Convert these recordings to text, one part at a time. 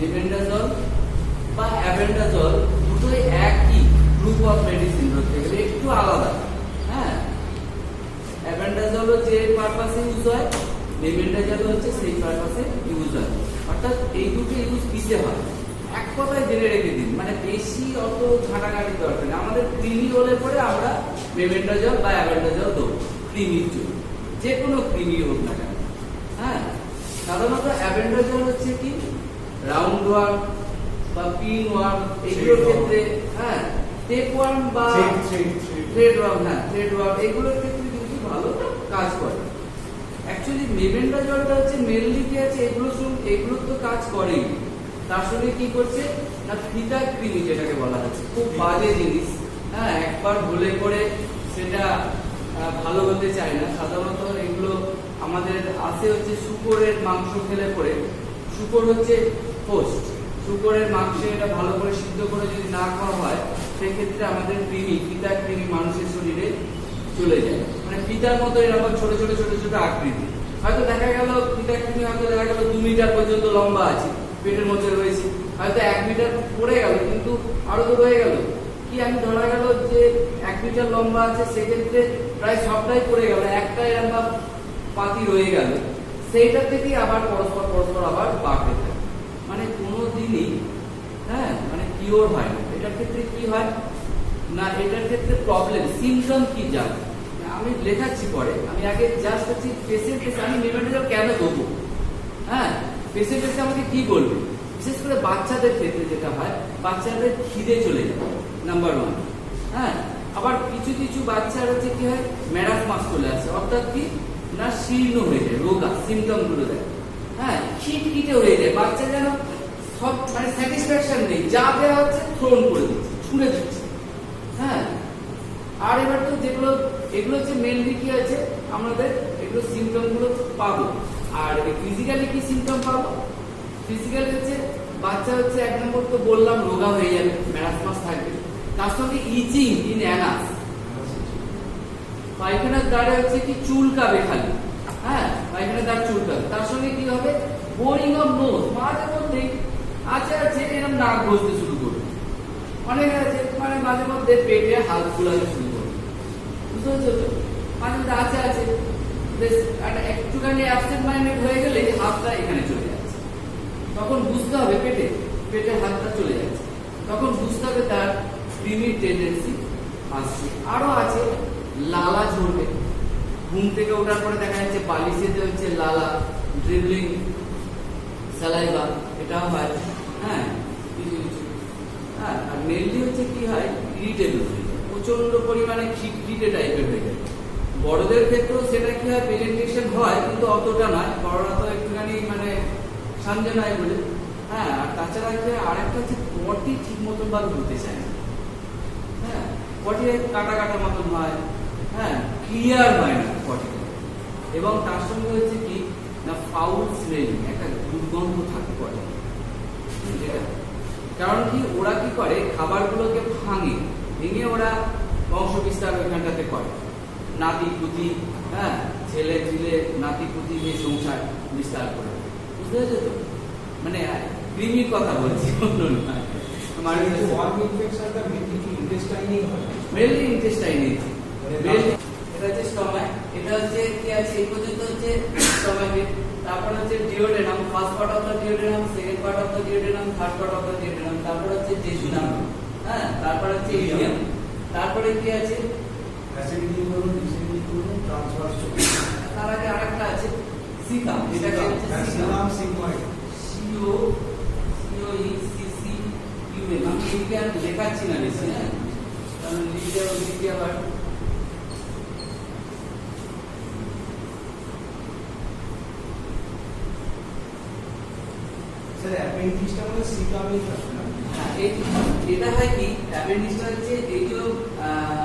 Mebendazole বা অ্যাবেন্ডাজল দুটোই একই গ্রুপ অফ মেডিসিন, ধরতে গেলে একটু আলাদা। হ্যাঁ, অ্যাবেন্ডাজল যে পারপাসে ইউজ হয়, মেবেন্ডাজল হচ্ছে সেই পারপাসে ইউজ হয়। অর্থাৎ এই দুটো ইউজ কিসে হয় এক কথায় জেনে রেখে দিন, মানে বেশি অত ঘাটাঘাটি দরকার নেই। আমাদের ক্রিমি হলে পরে আমরা মেবেন্ডাজল বা অ্যাবেন্ডাজল দেবো ক্রিমির জন্য, যে কোনো ক্রিমি হোক না কেন। হ্যাঁ, সাধারণত অ্যাবেন্ডাজল হচ্ছে কি রাউন্ড ওয়ার্ম বা পিন ওয়ার্ম এগুলোর ক্ষেত্রে, হ্যাঁ টেপ ওয়ার্ম বা থ্রেড ওয়ার্ম, হ্যাঁ থ্রেড ওয়ার্ম এগুলোর ক্ষেত্রে কিন্তু ভালো কাজ করে। অ্যাকচুয়ালি মেবেন্ডাজলটা হচ্ছে মেনলি কি আছে, এগুলো তো কাজ করেই, তার সঙ্গে কি করছে না ফিতা ক্রিমি যেটাকে বলা হচ্ছে, খুব বাজে জিনিস। হ্যাঁ, একবার হলে পরে সেটা ভালো হতে চায় না। সাধারণত এগুলো আমাদের আসে হচ্ছে শুকরের মাংস খেলে পরে, শুকর হচ্ছে হোস্ট, শুকরের মাংসে এটা ভালো করে সিদ্ধ করে যদি না খাওয়া হয় সেক্ষেত্রে আমাদের কৃমি, ফিতা কৃমি মানুষের শরীরে চলে যায়। মানে ফিতার মতো এরকম ছোট ছোট ছোট ছোট আকৃতি, হয়তো দেখা গেল ফিতা কৃমি হয়তো দেখা গেল 2 মিটার পর্যন্ত লম্বা আছে, পেটের মধ্যে রয়েছে, হয়তো 1 মিটার পড়ে গেল, কিন্তু আরো তো রয়ে গেল কি, আমি ধরা গেল যে 1 মিটার লম্বা আছে, সেক্ষেত্রে প্রায় সবটাই পড়ে গেল, একটা এরকম পাতি রয়ে গেল, সেইটা থেকেই আবার পরস্পর পরস্পর আবার বাড়তে থাকে। মানে কোনোদিনই হ্যাঁ মানে কিওর হয় না। এটার ক্ষেত্রে কি হয় না, এটার ক্ষেত্রে প্রবলেম সিমটম কি যায় আমি লেখাচ্ছি পরে, আমি আগে জাস্ট হচ্ছে পেশেন্ট আমি মেবেন্ডাজল কেন দেবো, হ্যাঁ পেশেন্ট এসে আমাকে কি বলবে। বিশেষ করে বাচ্চাদের ক্ষেত্রে যেটা হয়, বাচ্চাদের খিদে চলে যায় নাম্বার 1। হ্যাঁ, আবার কিছু কিছু বাচ্চার হচ্ছে কি হয় ম্যারাসমাস চলে আসে, অর্থাৎ কি না শীর্ণ হয়ে যায়, রোগা সিমটম গুলো দেয়। হ্যাঁ, খিটখিটে হয়ে যায়, বাচ্চা যেন সব মানে স্যাটিসফ্যাকশন নেই, যা দেওয়া হচ্ছে থ্রোন করে দিচ্ছে, ছুঁড়ে দিচ্ছে। হ্যাঁ, আর এবার তো যেগুলো এগুলো হচ্ছে মেনলি কি আছে আমাদের এগুলো সিমটম গুলো পাবো। আর ফিজিক্যালি কি সিমটম পাবো, ফিজিক্যালি হচ্ছে বাচ্চা হচ্ছে 1 নম্বর তো বললাম রোগা হয়ে যাবে, ম্যারাসমাস থাকবে, তার সঙ্গে ইচিং ইন অ্যানাস, পায়খানার দ্বারে হচ্ছে কি চুলকাবে খালি। হ্যাঁ, পায়খানার দ্বার চুলকাবে, তার সঙ্গে কি হবে বোরিং অফ নোজ, মাঝে মধ্যে আছে এরকম নাক বসতে শুরু করবে, অনেক আছে মানে মাঝে মধ্যে পেটে হাত ফুলাতে শুরু করবে, বুঝতে পারছো তো, মাঝে মধ্যে আছে বেশ একটুখানি অ্যাবসেন্ট মাইন্ডেড হয়ে গেলে হাতটা এখানে চলে যাচ্ছে, তখন বুঝতে হবে পেটে হাতটা চলে যাচ্ছে, তখন বুঝতে হবে তার ক্রিমির টেন্ডেন্সি আসছে। আরো আছে লালা ঝরবে, ঘুম থেকে ওঠার পরে দেখা যাচ্ছে বালিশেতে হচ্ছে লালা, ড্রিবলিং, স্যালাইভা, এটাও হয়। হ্যাঁ, কিছু কিছু। হ্যাঁ, আর মেনলি হচ্ছে কি হয় ইরিটেবল হয়ে যায়, প্রচন্ড পরিমাণে খিটখিটে টাইপের হয়ে যায়। বড়দের ক্ষেত্রেও সেটা কি হয় প্রেজেন্টেশন হয়, কিন্তু অতটা নয়, বড়রা তো একটুখানি মানে সামনে নয় বলে। হ্যাঁ, আর তাছাড়া আরেকটা হচ্ছে পটি ঠিক মতন ভাবে হতে চায় না। হ্যাঁ, পটি কাটা কাটা মতন হয়, হ্যাঁ ক্লিয়ার হয় না পটিটা, এবং তার সঙ্গে হচ্ছে কি না ফাউল স্মেলিং, একটা দুর্গন্ধ থাকে পটি। কারণ কি ওরা কি করে খাবারগুলোকে ভেঙে ওরা বংশ বিস্তার ওইখানটাতে করে, নাতি পুতি, হ্যাঁ ছেলে ছেলে নাতি পুতি নিয়ে সংসার বিস্তার করে, বুঝতে পেরেছো তো, মানে ক্রিমির কথা বলছি, মেনলি ইন্টেস্টাইনে। এটা হচ্ছে স্টমাক, এটা হচ্ছে কি আছে এই পর্যন্ত হচ্ছে স্টমাকের, তারপর হচ্ছে duodenum, first part of the duodenum, second part of the duodenum, third part of the duodenum, তারপর হচ্ছে জেজুনাম, হ্যাঁ তারপর হচ্ছে ইলিয়াম, তারপরে কি আছে অ্যাসিডিটি করুন, ডিসিডিটি করুন, ট্রান্সভার্স, তার আগে আরেকটা আছে সিকাম, এটাকে হচ্ছে caecum sigmoid, CO COE CC UM, আমি এদিকে আর লেখাচ্ছি না বেশি, হ্যাঁ কারণ লিখে আবার অ্যাপেন্ডিক্সটা মানে সিকামই থাকে না। এটা হয় কি অ্যাপেন্ডিক্সটা হচ্ছে এই যে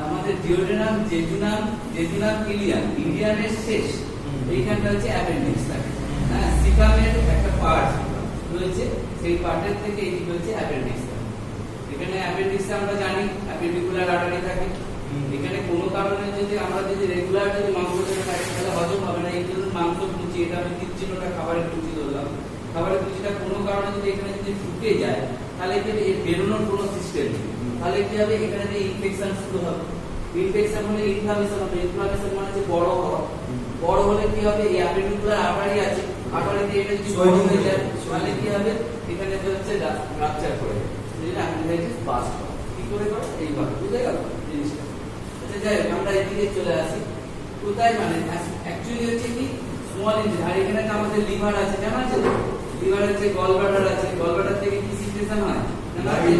আমাদের ডিওডেনাম, জেজুনাম, ইলিয়ামের শেষ এইখানটা হচ্ছে অ্যাপেন্ডিক্স থাকে। হ্যাঁ, সিকামের একটা পার্ট রয়েছে, সেই পার্টের থেকে এই হচ্ছে অ্যাপেন্ডিক্স থাকে। এখানে অ্যাপেন্ডিক্সে আমরা জানি অ্যাপেন্ডিকুলার আর্টারি থাকে, এখানে কোনো কারণে যদি আমরা রেগুলার মাংস খেতে থাকি তাহলে হজম হবে না, এই জন্য মাংস কুচি, এটা আমি 3-4টা খাবারের কুচি ধরলাম, খাবারের পুষ্টিটা কোনো কারণে যদি এখানে যদি ঢুকে যায় তাহলে কি হবে, এর বেরোনোর কোনো সিস্টেম নেই। তাহলে কি হবে, এখানে যে ইনফেকশন শুরু হবে, ইনফেকশন হলে ইনফ্লামেশন হবে, ইনফ্লামেশন মানে হচ্ছে বড় হওয়া, বড় হলে কি হবে, এই অ্যাপেন্ডিকুলার আর্টারি আছে, আর্টারি দিয়ে এটা যদি বড় হয়ে যায় তাহলে কি হবে, এখানে যে হচ্ছে রাপচার করে যেটা অ্যাপেন্ডিসাইটিস বাস্ট হয়। কি করে করে, এইভাবে। বুঝে গেল জিনিসটা? আচ্ছা যাই হোক, আমরা এদিকে চলে আসি। কোথায় মানে অ্যাকচুয়ালি হচ্ছে কি স্মল ইন্টেস্টাইন, আর এখানে তো আমাদের লিভার আছে, জানা আছে তো? লিভার আছে, গল ব্লাডার আছে, গল ব্লাডার থেকে কি সিক্রেশন হয়, জানা আছে?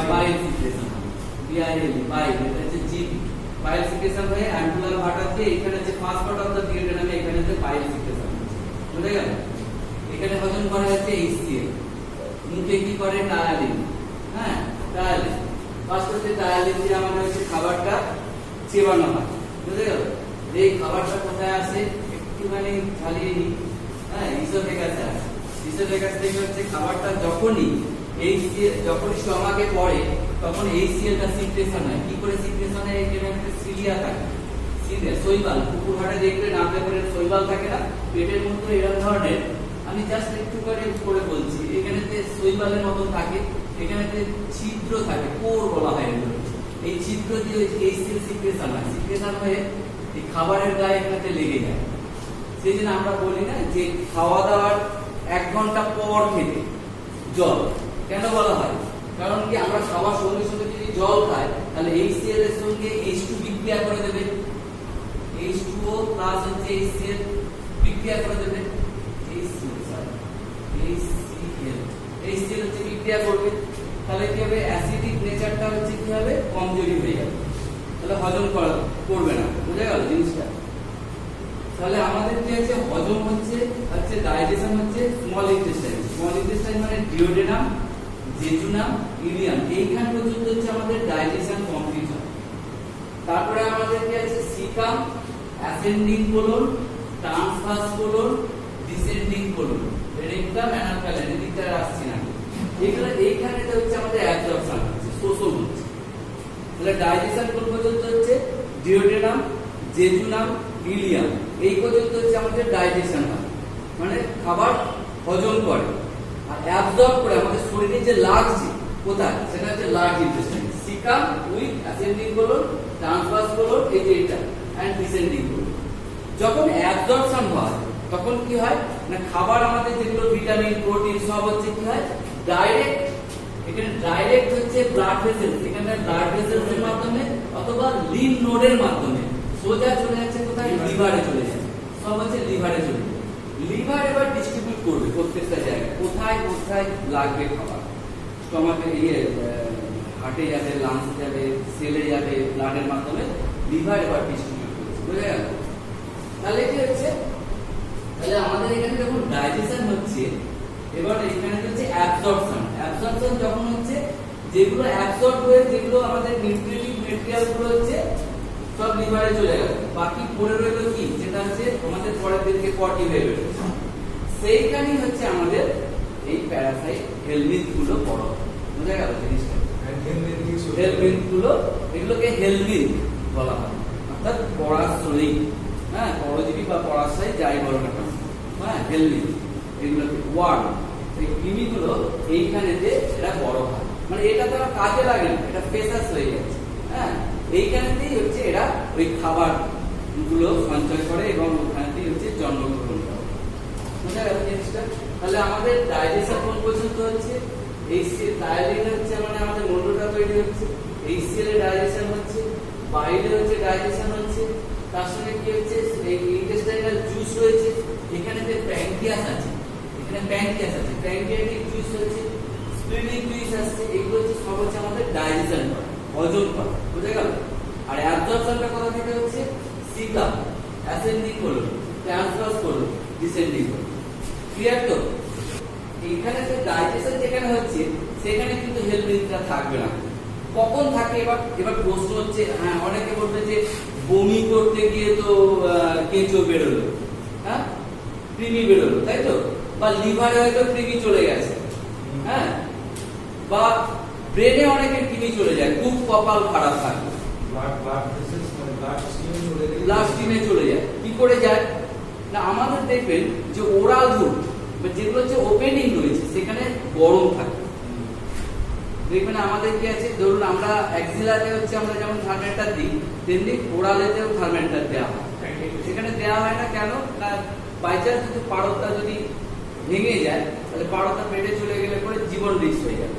বাইল সিক্রেশন হয়, বিআইএল, বাইল, এটা হচ্ছে জিবি, বাইল সিক্রেশন হয়ে অ্যান্টুলার ভাটার দিয়ে এখানে যে ফার্স্ট পার্ট অফ দ্য ডিউওডেনামে এখানে যে বাইল সিক্রেশন হচ্ছে, বুঝে গেল? এখানে হজম করা হচ্ছে এইচসিএল, মুখে কি করে টায়ালিন, হ্যাঁ টায়ালিন, ফার্স্ট হচ্ছে টায়ালিন দিয়ে আমাদের হচ্ছে খাবারটা চেবানো হয়, বুঝে গেল? এই খাবারটা কোথায় আসে একটুখানি ঝালিয়ে নিই, হ্যাঁ ইসোফেগাসে আসে, ইসোফেগাস থেকে হচ্ছে খাবারটা যখনই এইচসিএল যখন স্টমাকে পড়ে তখন এইচসিএলটা সিক্রেশন হয়। কি করে সিক্রেশন হয়, এখানে একটা সিলিয়া থাকে, সিলিয়া শৈবাল, কুকুর হাটে দেখলে নামতে পারে শৈবাল থাকে না পেটের মধ্যে, এরকম ধরনের, আমি জাস্ট একটু করে বলছি, এখানেতে শৈবালের মতন থাকে, এখানেতে ছিদ্র থাকে, কোর বলা হয় এগুলো, এই ছিদ্র দিয়ে এইচসিএল সিক্রেশন হয়, সিক্রেশন হয়ে এই খাবারের গায়ে এখানেতে লেগে যায়। সেই জন্য আমরা বলি না যে খাওয়া দাওয়ার 1 ঘন্টা পর খেতে জল, কেন বলা হয়, কারণ কি আমরা খাওয়ার সঙ্গে সঙ্গে যদি জল খাই তাহলে HCl এর সঙ্গে H2 বিক্রিয়া করে দেবে, H2O প্লাস হচ্ছে HCl বিক্রিয়া করে দেবে, HCl হচ্ছে বিক্রিয়া করবে, তাহলে কি হবে, অ্যাসিডিক নেচারটা হচ্ছে কি হবে, কমজোরি হয়ে যাবে, তাহলে হজম করবে না। বুঝে গেল জিনিসটা? তাহলে আমাদের কি আছে, হজম হচ্ছে ডাইজেশন হচ্ছে স্মল ইন্টেস্টাইন, স্মল ইন্টেস্টাইন মানে ডিওডেনাম, জেজুনাম, ইলিয়াম, এইখান পর্যন্ত হচ্ছে আমাদের ডাইজেশন কমপ্লিট হয়। তারপরে আমাদের কি আছে, caecum, ascending colon, transverse colon, descending colon, rectum, anal canal, এদিকটা আসছে না, এইখানে হচ্ছে আমাদের অ্যাবজর্পশন হচ্ছে, শোষণ হচ্ছে। তাহলে ডাইজেশন কোন পর্যন্ত হচ্ছে, ডিওডেনাম, জেজুনাম, ইলিয়াম, এই পর্যন্ত হচ্ছে আমাদের ডাইজেশন হয়, মানে খাবার হজম করে, আর অ্যাবজর্ব করে আমাদের শরীরে যে লাগছে কোথায়, সেটা হচ্ছে large intestine, caecum with ascending colon, transverse colon, এই যে এটা, এন্ড ডিসেন্ডিং কোলন। যখন অ্যাবজর্পশন হয় তখন কি হয় না, খাবার আমাদের যেগুলো ভিটামিন, প্রোটিন সব হচ্ছে কি হয়, ডাইরেক্ট, এখানে ডাইরেক্ট হচ্ছে ব্লাড ভেসেল, এখানে ব্লাড ভেসেলস এর মাধ্যমে অথবা লিম্ফ নোডের মাধ্যমে সোজা চলে যাচ্ছে কোথায়, লিভারে চলে যাচ্ছে, সব হচ্ছে লিভারে চলে যাচ্ছে। লিভার এবার ডিস্ট্রিবিউট করবে প্রত্যেকটা জায়গায়, কোথায় কোথায় লাগবে খাবার, স্টমাকে হার্টে যাবে, লাংসে যাবে, সেলে যাবে, ব্লাডের মাধ্যমে লিভার এবার ডিস্ট্রিবিউট করছে। বুঝে গেল? তাহলে কি হচ্ছে, তাহলে আমাদের এখানে যখন ডাইজেশন হচ্ছে, এবার এখানে হচ্ছে অ্যাবজর্পশন, অ্যাবজর্পশন যখন হচ্ছে, যেগুলো অ্যাবজর্ব হয়ে যেগুলো আমাদের নিউট্রিটিভ ম্যাটেরিয়াল গুলো হচ্ছে সব লিভারে চলে গেল, বাকি পড়ে রইল কি, যেটা হচ্ছে আমাদের পরের দিকে পটি হয়ে রইল, সেইখানেই হচ্ছে আমাদের এই প্যারাসাইট হেলমিথ গুলো বড়। বুঝা গেল জিনিসটা? হেলমিথ গুলো, এগুলোকে হেলমিথ বলা হয়, অর্থাৎ পরাশরী, হ্যাঁ পরজীবী বা পরাশয় যাই বলো না কেন, হ্যাঁ হেলমিথ, এগুলোকে ওয়ার্ম, এই কৃমিগুলো এইখানেতে এরা বড় হয়, মানে এটা তো আর কাজে লাগে না, এটা ফেসাস হয়ে যাচ্ছে, হ্যাঁ এইখানেতেই হচ্ছে এরা ওই খাবার গুলো সঞ্চয় করে এবং ওখানেতেই হচ্ছে জন্মগ্রহণ করে। বুঝা গেল জিনিসটা? তাহলে আমাদের ডাইজেশন কোন পর্যন্ত হচ্ছে, এইচসিএল ডাইলিন হচ্ছে মানে আমাদের মন্ডলটা তৈরি হচ্ছে, এইচসিএল এর ডাইজেশন হচ্ছে, বাইরে হচ্ছে ডাইজেশন হচ্ছে, তার সঙ্গে কি হচ্ছে, এই ইন্টেস্টাইনাল জুস রয়েছে, এখানে যে প্যানক্রিয়াস আছে, এখানে প্যানক্রিয়াস আছে, প্যানক্রিয়াটিক জুস হচ্ছে, স্প্লিনিক জুস আছে, এগুলো হচ্ছে সব হচ্ছে আমাদের ডাইজেশন করে, হজম করে। বুঝা গেল? আর অ্যাবজর্পশনটা কোথা থেকে হচ্ছে, caecum, ascending colon, transverse colon, descending colon. Clear তো? এখানে যে ডাইজেশন যেখানে হচ্ছে সেখানে কিন্তু হেলমিথটা থাকবে না। কখন থাকে, এবার প্রশ্ন হচ্ছে, হ্যাঁ অনেকে বলবে যে বমি করতে গিয়ে তো কেঁচো বেরোলো, হ্যাঁ কৃমি বেরোলো, তাই তো, বা লিভারে হয়তো কৃমি চলে গেছে, হ্যাঁ বা ব্রেনে অনেকের কৃমি চলে যায়, খুব কপাল খারাপ থাকে, ব্লাড স্ট্রিমে চলে যায়। কি করে যায় না, আমাদের দেখবেন যে ওরাল রুট, এবার যেগুলো হচ্ছে ওপেনিং রয়েছে সেখানে গরম থাকে। দেখবেন আমাদের কি আছে, ধরুন আমরা অ্যাক্সিলারে হচ্ছে আমরা যেমন থার্মেটার দিই, তেমনি ওরালেতেও থার্মেটার দেওয়া হয়। সেখানে দেওয়া হয় না কেন না, বাই চান্স যদি পাড়তটা যদি ভেঙে যায় তাহলে পাড়তটা পেটে চলে গেলে পরে জীবন রিস্ক হয়ে যাবে।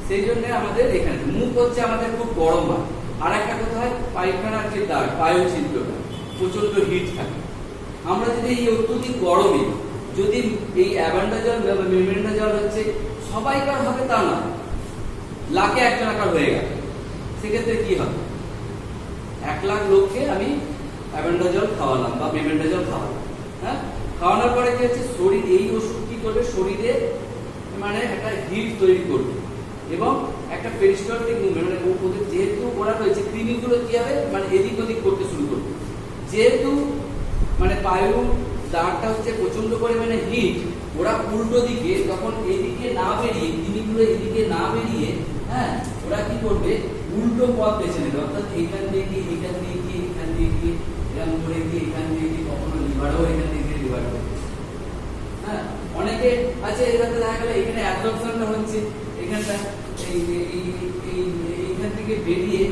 সেই জন্য আমাদের এখানে মুখ হচ্ছে আমাদের খুব গরম হয়। আর একটা কথা হয় পায়খানার যে দাগ বায়ু ছিদ্রটা প্রচন্ড হিট থাকে। আমরা যদি এই অত্যধিক গরমে যদি এই অ্যাভান্ডাজল বা মেমব্রেনাজল হচ্ছে সবাইকার হবে তা না, লাখে একজনাকার হয়ে গেল, সেক্ষেত্রে কি হবে? 1 লাখ লোককে আমি অ্যাভান্ডাজল খাওয়ালাম বা মেমব্রেনাজল খাওয়ালাম, হ্যাঁ, খাওয়ানোর পরে কি হচ্ছে, শরীর এই ওষুধ কি করবে, শরীরে মানে একটা হিট তৈরি করবে এবং একটা পেরিস্টালটিক মুভমেন্ট, মানে ওদের যেহেতু ওরা রয়েছে কৃমিগুলো কি হবে মানে এদিক ওদিক করতে শুরু করবে। যেহেতু মানে বায়ু দাগটা হচ্ছে প্রচন্ড পরিমাণে হিট, ওরা উল্টো দিকে তখন এদিকে না বেরিয়ে, কৃমিগুলো এদিকে না বেরিয়ে, হ্যাঁ, ওরা কি করবে, উল্টো পথ বেছে নেবে। অর্থাৎ এইখান দিয়ে গিয়ে এখান দিয়ে গিয়ে এখান দিয়ে গিয়ে এরকম করে গিয়ে এখান দিয়ে গিয়ে কখনো লিভারও এখান দিয়ে গিয়ে লিভার, হ্যাঁ, অনেকে আছে এটাতে দেখা গেল এখানে অ্যাবজর্পশনটা হচ্ছে এখানটা এইখান থেকে বেরিয়ে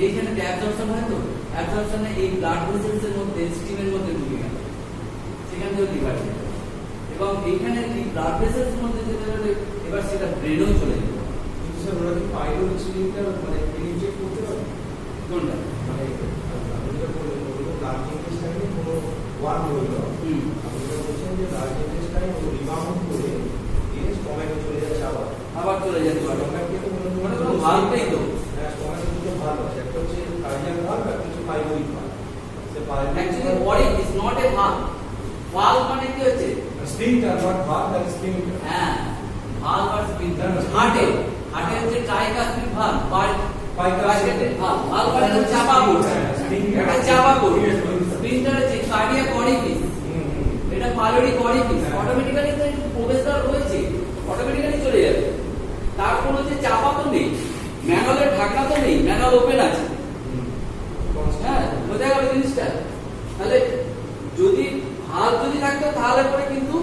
এইখানে অ্যাবজর্পশন হয়, তো অ্যাবজর্পশনে এই ব্লাড ভেসেলস এর মধ্যে স্টিমের মধ্যে ঢুকে গেল, সেখান থেকে লিভার এবং এইখানে এই ব্লাড ভেসেলস এর মধ্যে যেতে গেলে এবার সেটা ব্রেনেও চলে যাবে। কিন্তু স্যার ওরা কি পাইলো ইনসুলিনটা মানে ইনজেক্ট করতে পারে কোনটা মানে আমরা বলি ওগুলো লার্জ ইন্টেস্টাইনে কোনো ওয়ার্ম হইলো, আপনারা বলছেন যে লার্জ ইন্টেস্টাইন ও রিবাউন্ড করে দিয়ে স্টমাকে চলে যাচ্ছে, আবার চলে যেতে পারে। স্টমাকে তো মানে কোনো ভালো নেই তো, হ্যাঁ, স্টমাকে দুটো ভালো আছে, একটা হচ্ছে কার্ডিয়াক ভালভ, একটা হচ্ছে pyloric valve. Say actually body is not a valve. Valve মানে কি হচ্ছে, স্প্রিংটার নট ভালভ, দ্যাট স্প্রিংটার। হ্যাঁ, ভালভ আর স্প্রিংটার হার্টে হচ্ছে ট্রাইকাস্ট্রিক ভালভ বা বাইকাস্ট্রিক ভালভ। ভালভ মানে হচ্ছে চাপা বোর্ড, এটা চাপা বোর্ড। স্প্রিংটার হচ্ছে কার্ডিয়াক অরিফিস, এটা পাইলোরিক অরিফিস। অটোমেটিক্যালি তো প্রবেশদ্বার রয়েছে, অটোমেটিক্যালি চলে যাবে। তার কোনো যে চাপা তো নেই, ম্যানুয়ালের ঢাকনা তো নেই, ম্যানুয়াল ওপেন আছে। হ্যাঁ, বোঝা গেল জিনিসটা। তাহলে যদি ভালভ যদি থাকতো তাহলে পরে কিন্তু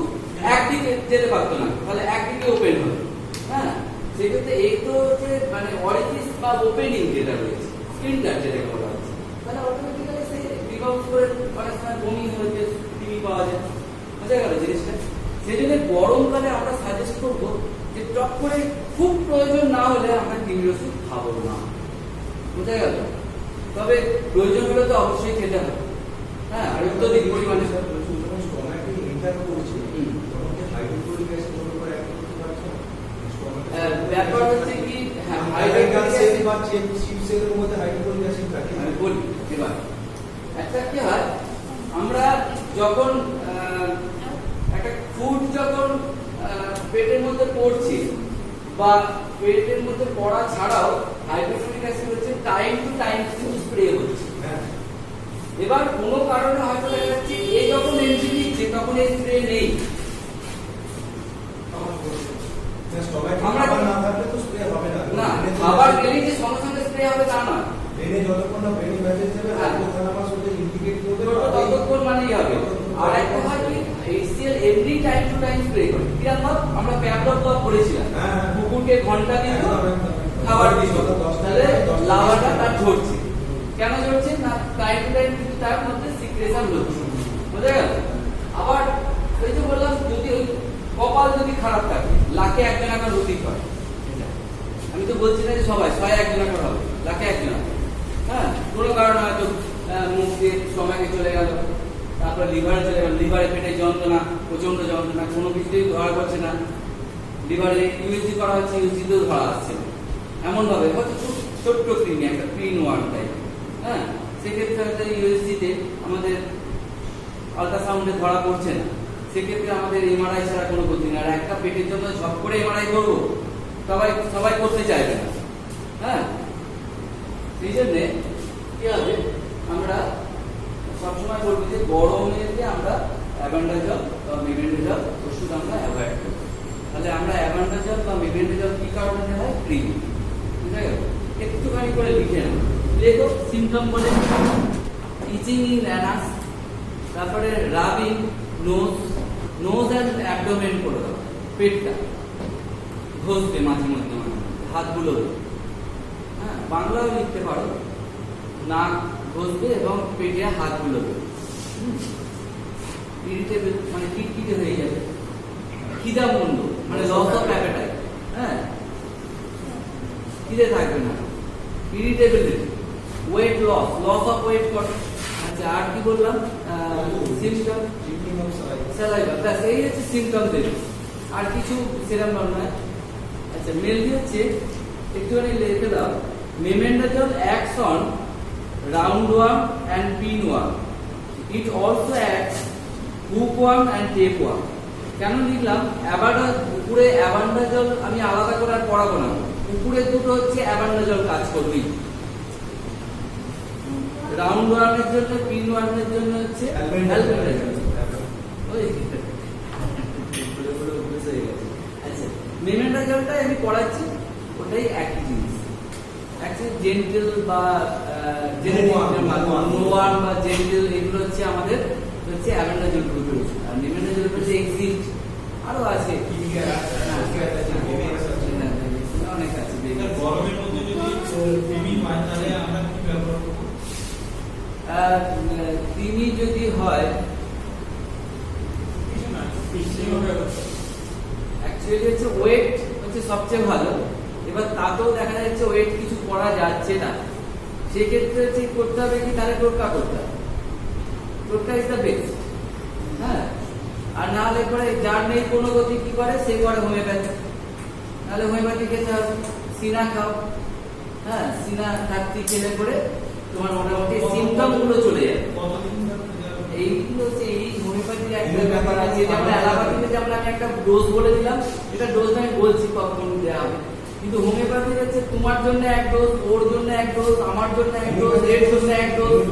একদিকে যেতে পারতো না, তাহলে একদিকে ওপেন হবে। হ্যাঁ, সেক্ষেত্রে এই তো হচ্ছে মানে অরিফিস বা ওপেনিং যেটা রয়েছে, স্প্রিংটার যেটাকে বলা হচ্ছে, তাহলে অটোমেটিক্যালি সেই রিবাউন্ড করে অনেক সময় বমি হয়েছে, টিভি পাওয়া যায়। বোঝা গেল জিনিসটা। সেই জন্য গরমকালে আমরা সাজেস্ট করবো যে টক করে খুব প্রয়োজন না হলে আমরা টিভির ওষুধ খাবো না। বোঝা গেল। তবে প্রয়োজন হলে তো অবশ্যই খেতে হবে। হ্যাঁ, আর অত্যধিক পরিমাণে স্টমাকে এন্টার করছে তখন কি হাইড্রোক্লোরিক অ্যাসিড উপরে অ্যাক্ট করতে পারছে না? ব্যাপার হচ্ছে কি, হ্যাঁ, হাইড্রোক্লোরিক অ্যাসিড বা চিপসের মধ্যে হাইড্রোক্লোরিক অ্যাসিড থাকে। আমি বলি এবার একটা কি হয়, আমরা যখন একটা ফুড যখন পেটের মধ্যে পড়ছে বা পেটের মধ্যে পড়া ছাড়াও হাইড্রোক্লোরিক অ্যাসিড হচ্ছে টাইম টু টাইম কিন্তু স্প্রে হচ্ছে। এবার কোনো কারণে হয়তো দেখা যাচ্ছে এই যখন এন্ট্রি দিচ্ছে তখন এই স্প্রে নেই, আমরা না থাকলে তো স্প্রে হবে না। না, খাবার গেলেই যে সঙ্গে সঙ্গে স্প্রে হবে তা না। ব্রেনে যতক্ষণ না ব্রেন মেসেজ যাবে হাইপোথ্যালামাস ওটা ইন্ডিকেট করবে, ততক্ষণ মানেই হবে। আর একটা হয় কি, HCL every time to time spray করে। কিরকম ভাব, আমরা প্যাপলভ তো করেছিলাম, কুকুরকে ঘন্টা দিত খাবার দিত, তাহলে লাভাটা তার ঝরছে। কেন ঝরছে না, টাইম টু টাইম কিন্তু তার মধ্যে সিক্রেশন হচ্ছে। বুঝা গেল। আবার ওই যে বললাম, যদি ওই কপাল যদি খারাপ থাকে, লাখে একজন আকার হতেই পারে। আমি তো বলছি না যে সবাই 101 আকার হবে, লাখে একজন আকার। হ্যাঁ, কোনো কারণে হয়তো মুখ দিয়ে স্টমাকে চলে গেল, তারপর লিভারে চলে গেল, লিভারে পেটে যন্ত্রণা, প্রচন্ড যন্ত্রণা, কোনো কিছুতেই ধরা পড়ছে না, লিভারে ইউএসজি করা হচ্ছে, ইউএসজিতেও ধরা আসছে না। এমন ভাবে হয়তো খুব ছোট্ট ক্রিমি, একটা ক্রিন ওয়ার্ড টাইপ। হ্যাঁ, সেক্ষেত্রে হয়তো ইউএসজিতে আমাদের আল্ট্রাসাউন্ডে ধরা পড়ছে না, সেক্ষেত্রে আমাদের এমআরআই ছাড়া কোনো গতি নেই। আর একটা পেটের জন্য ঝপ করে এমআরআই করবো, সবাই করতে চাইবে না। হ্যাঁ, সেই জন্যে কি হবে, আমরা সবসময় বলবো যে গরমেতে আমরা অ্যাভান্ডাজল বা মেবেন্ডাজল ওষুধ আমরা অ্যাভয়েড করবো। তাহলে আমরা অ্যাভান্ডাজল বা মেবেন্ডাজল কি কারণে হয়, ক্রিমি। বুঝা গেল। একটুখানি করে লিখে নাও, লেখো সিমটম বলে ইচিং ইন অ্যানাস, তারপরে rubbing nose, nose and abdomen করে দাও, পেটটা ঘষবে মাঝে মধ্যে হাতগুলো, হ্যাঁ বাংলাও লিখতে পারো, নাক ঘষবে এবং পেটে হাত বুলোবে, ইরিটেবল মানে কিটকিটে হয়ে যাবে, খিদা মন্দ মানে লস অফ অ্যাপেটাইট, হ্যাঁ খিদে থাকবে না, irritability, weight loss, loss of weight করে। আচ্ছা আর কি বললাম, সিম্পটম স্যালাইভা, ব্যাস এই হচ্ছে সিম্পটম দেবে, আর কিছু সেরকম নয়। আচ্ছা মেনলি হচ্ছে একটুখানি লিখে দাও, mebendazole acts on roundworm and pinworm. It also acts hookworm and tapeworm. কেন লিখলাম উপরে অ্যাবান্ডাজল আমি আলাদা করে আর পড়াবো না, উপরে দুটো হচ্ছে অ্যাবান্ডাজল কাজ করবেই, রাউন্ডওয়ার্মের জন্য পিনওয়ার্মের জন্য হচ্ছে অ্যালবেন্ডাজল। আচ্ছা মেমেন্ডাজলটা আমি পড়াচ্ছি, ওটাই একই জিনিস, জেন্টেল বা নোয়ার্ম বা জেন্টেল এগুলো হচ্ছে আমাদের হচ্ছে অ্যাভেন্ডাজল গ্রুপের ওষুধ, আর নিমেন্ডাজল হচ্ছে এক্সিস্ট, আরো আছে অনেক আছে। গরমের মধ্যে যদি কৃমি হয় তাহলে আমরা কি ব্যবহার করব? কৃমি যদি হয় অ্যাকচুয়ালি হচ্ছে ওয়েট হচ্ছে সবচেয়ে ভালো, এবার তাতেও দেখা যাচ্ছে ওয়েট কিছু করা যাচ্ছে না, সেক্ষেত্রে ঠিক করতে হবে কি তাহলে টোটকা করতে হবে, টোটকা ইজ দ্য বেস্ট, হ্যাঁ আর না হলে পরে যার নেই কোনো গতি কি করে সে করে হোমিওপ্যাথি, তাহলে হোমিওপ্যাথি খেতে হবে, সিনা খাও, হ্যাঁ সিনা 30 খেলে পরে তোমার মোটামুটি সিমটম গুলো চলে যাবে। এইগুলো হচ্ছে এই হোমিওপ্যাথির একটা ব্যাপার আছে, যেমন অ্যালোপ্যাথিতে যেমন আমি একটা ডোজ বলে দিলাম, এটা ডোজ আমি বলছি কখন দেওয়া হবে, কিন্তু হোমিওপ্যাথি হচ্ছে তোমার জন্য এক ডোজ, ওর জন্য এক ডোজ, আমার জন্য এক ডোজ, এর জন্য এক ডোজ,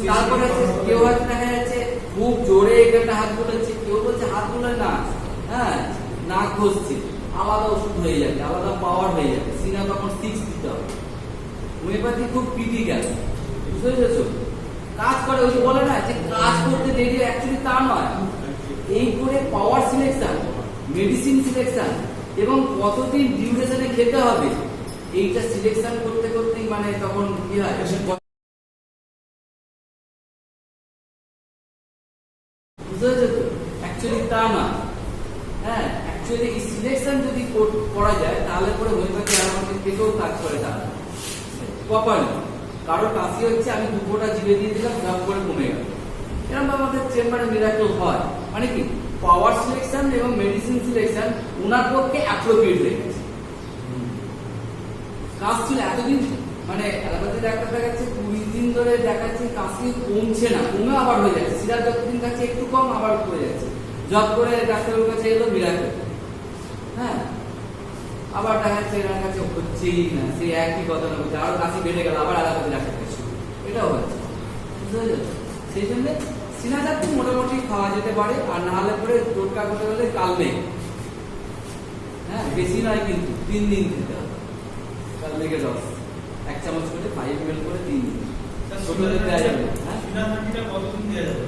তারপরে কেউ হয়তো দেখা যাচ্ছে খুব জোরে এখানে হাত বুলাচ্ছে, কেউ বলছে হাত বুলায় না, হ্যাঁ নাক ঘষছে, আলাদা ওষুধ হয়ে যাবে, আলাদা পাওয়ার হয়ে যাবে, সিনা তখন 6 দিতে হবে। হোমিওপ্যাথি খুব ক্রিটিক্যাল, বুঝতে পেরেছো, কাজ করে ওই বলে না যে কাজ করতে দেরি, অ্যাকচুয়ালি তা নয়, এই করে পাওয়ার সিলেকশন, মেডিসিন সিলেকশন এবং কতদিন ডিউরেশনে খেতে হবে, এইটা সিলেকশন করতে করতেই মানে তখন কি হয়, বুঝতে পেরেছো তো, অ্যাকচুয়ালি তা না, হ্যাঁ অ্যাকচুয়ালি এই সিলেকশন যদি করা যায় তাহলে পরে হোমিওপ্যাথি আমাদের থেকেও কাজ করে, তাহলে প্রপারলি। কারো কাশি হচ্ছে আমি দুপুরটা জিভে দিয়ে দিলাম, ঝপ করে কমে গেল, এরকম আমাদের চেম্বারে মিরাকল হয়, মানে কি পাওয়ার সিলেকশন এবং মেডিসিন সিলেকশন ওনার পক্ষে অ্যাপ্রোপ্রিয়েট হয়ে গেছে। কাশ ছিল এতদিন, মানে অ্যালোপ্যাথি ডাক্তার দেখাচ্ছে 20 দিন ধরে দেখাচ্ছে কাশি কমছে না, কমে আবার হয়ে যাচ্ছে, সিরাপ যতদিন খাচ্ছে একটু কম আবার হয়ে যাচ্ছে, জব করে ডাক্তারের কাছে এলো মিরাকল, হ্যাঁ আবার দেখাচ্ছে এনার কাছে হচ্ছেই না, সে একই কথা না বলছে, আরো কাশি বেড়ে গেল আবার অ্যালোপ্যাথি ডাক্তার কাছে, এটাও হচ্ছে, বুঝতে পেরেছো, সেই জন্য সিনাজারটি মোটামুটি খাওয়া যেতে পারে, আর না হলে পরে টোটকা করতে গেলে কালবে, হ্যাঁ বেশি নয় কিন্তু 3 দিন খেতে হবে, কালবেগে রস 1 চামচ করে 5 ml করে 3 দিন ছোটদের দেওয়া যাবে, হ্যাঁ সিনাজারটিটা কতদিন দেওয়া যাবে?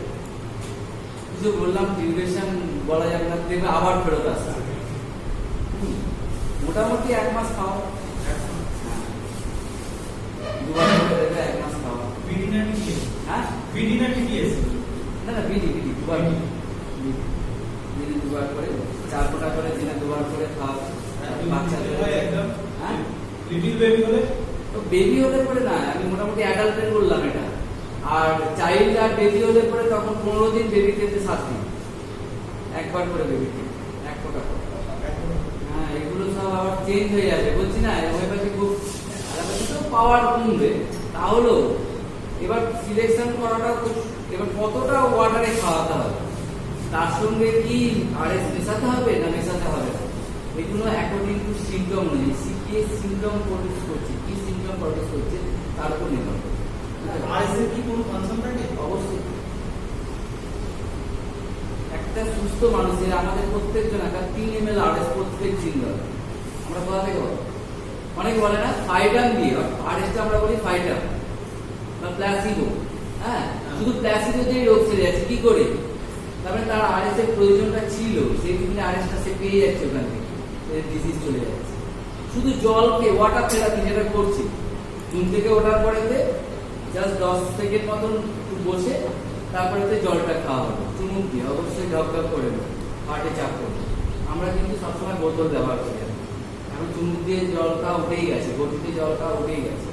কিছু বললাম ডিউরেশন বলা যাবে না, দেখবে আবার ফেরত আসতে হবে, মোটামুটি 1 মাস খাও, দুবার করে দেবে 1 মাস খাও, বিডি না টিটিএস? হ্যাঁ বিডি না টিটিএস? না না বিডি দুবার, দিনে 2 বার করে 4 ফোঁটা করে দিনে 2 বার করে খাও, বাচ্চাদের একদম হ্যাঁ লিটল বেবি হলে, তো বেবি হলে পরে না, আমি মোটামুটি অ্যাডাল্টের বললাম এটা, আর চাইল্ড আর বেবি হলে পরে তখন 15 দিন, বেবি খেতে 7 দিন, একবার করে বেবি খেতে 1 ফোঁটা করে, হ্যাঁ এগুলো সব আবার চেঞ্জ হয়ে যাবে, বলছি না হোমিওপ্যাথি খুব অ্যালোপ্যাথি তো পাওয়ার কমবে, তাহলেও এবার সিলেকশন করাটা খুব, এবার কতটা ওয়াটারে খাওয়াতে হবে, তার সঙ্গে কি আরএস মেশাতে হবে না মেশাতে হবে না, এগুলো অ্যাকর্ডিং টু সিমটম অনুযায়ী কি সিমটম প্রডিউস করছে, কি সিমটম প্রডিউস করছে তার উপর নির্ভর করে। আরএস এর কি কোনো ফাংশন থাকে? অবশ্যই একটা সুস্থ মানুষের আমাদের প্রত্যেকজন একটা 3 ml আরএস প্রত্যেক দিন দরকার, আমরা কোথা থেকে বলি, অনেক বলে না ফাইটাম দিয়ে, আরএসটা আমরা বলি ফাইটাম বা প্লাসিবো, হ্যাঁ শুধু প্লাসিবো দিয়ে রোগ সেরে যাচ্ছে, কি করে তারপরে তার আরএস এর প্রয়োজনটা ছিল, সেই কিন্তু আরএসটা সে পেয়ে যাচ্ছে ওখান থেকে, ডিজিজ চলে যাচ্ছে। শুধু জলকে ওয়াটার থেরাপি যেটা করছি, ঘুম থেকে ওঠার পরেতে জাস্ট 10 সেকেন্ড মতন একটু বসে তারপরে জলটা খাওয়া হলো চুমুক দিয়ে, অবশ্যই ঢপ ঢপ করে নেবো, হার্টে চাপ করবো। আমরা কিন্তু সবসময় বোতল ব্যবহার করি, এখন চুমুক দিয়ে জল খাওয়া উঠেই গেছে, গতিতে জল খাওয়া উঠেই গেছে।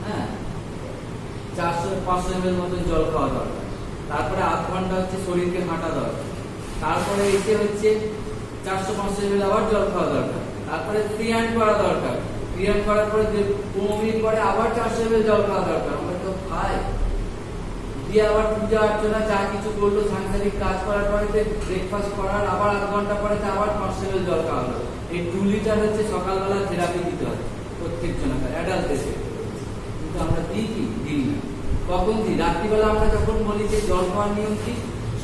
হ্যাঁ, 400-500 ml মতন জল খাওয়া দরকার। তারপরে আধ ঘন্টা হচ্ছে শরীরকে হাঁটা দরকার। তারপরে এসে হচ্ছে 400-500 ml আবার জল খাওয়া দরকার। তারপরে ফ্রি হ্যান্ড করা দরকার। ফ্রি হ্যান্ড করার পরে 15 মিনিট পরে আবার 400 ml জল খাওয়া দরকার। আমরা তো খাই দিয়ে আবার পূজা অর্চনা যা কিছু করলো, সাংসারিক কাজ করার পরে ব্রেকফাস্ট করার আবার আধ ঘন্টা পরে আবার 500 ml জল খাওয়া হলো। এই 2 লিটার হচ্ছে সকালবেলা থেরাপি দিতে হবে প্রত্যেক জনকে, অ্যাডাল্টদের। কিন্তু আমরা দিই কি? দিই না। কখন দিই? রাত্রিবেলা আমরা যখন বলি যে জল খাওয়ার নিয়ম কি,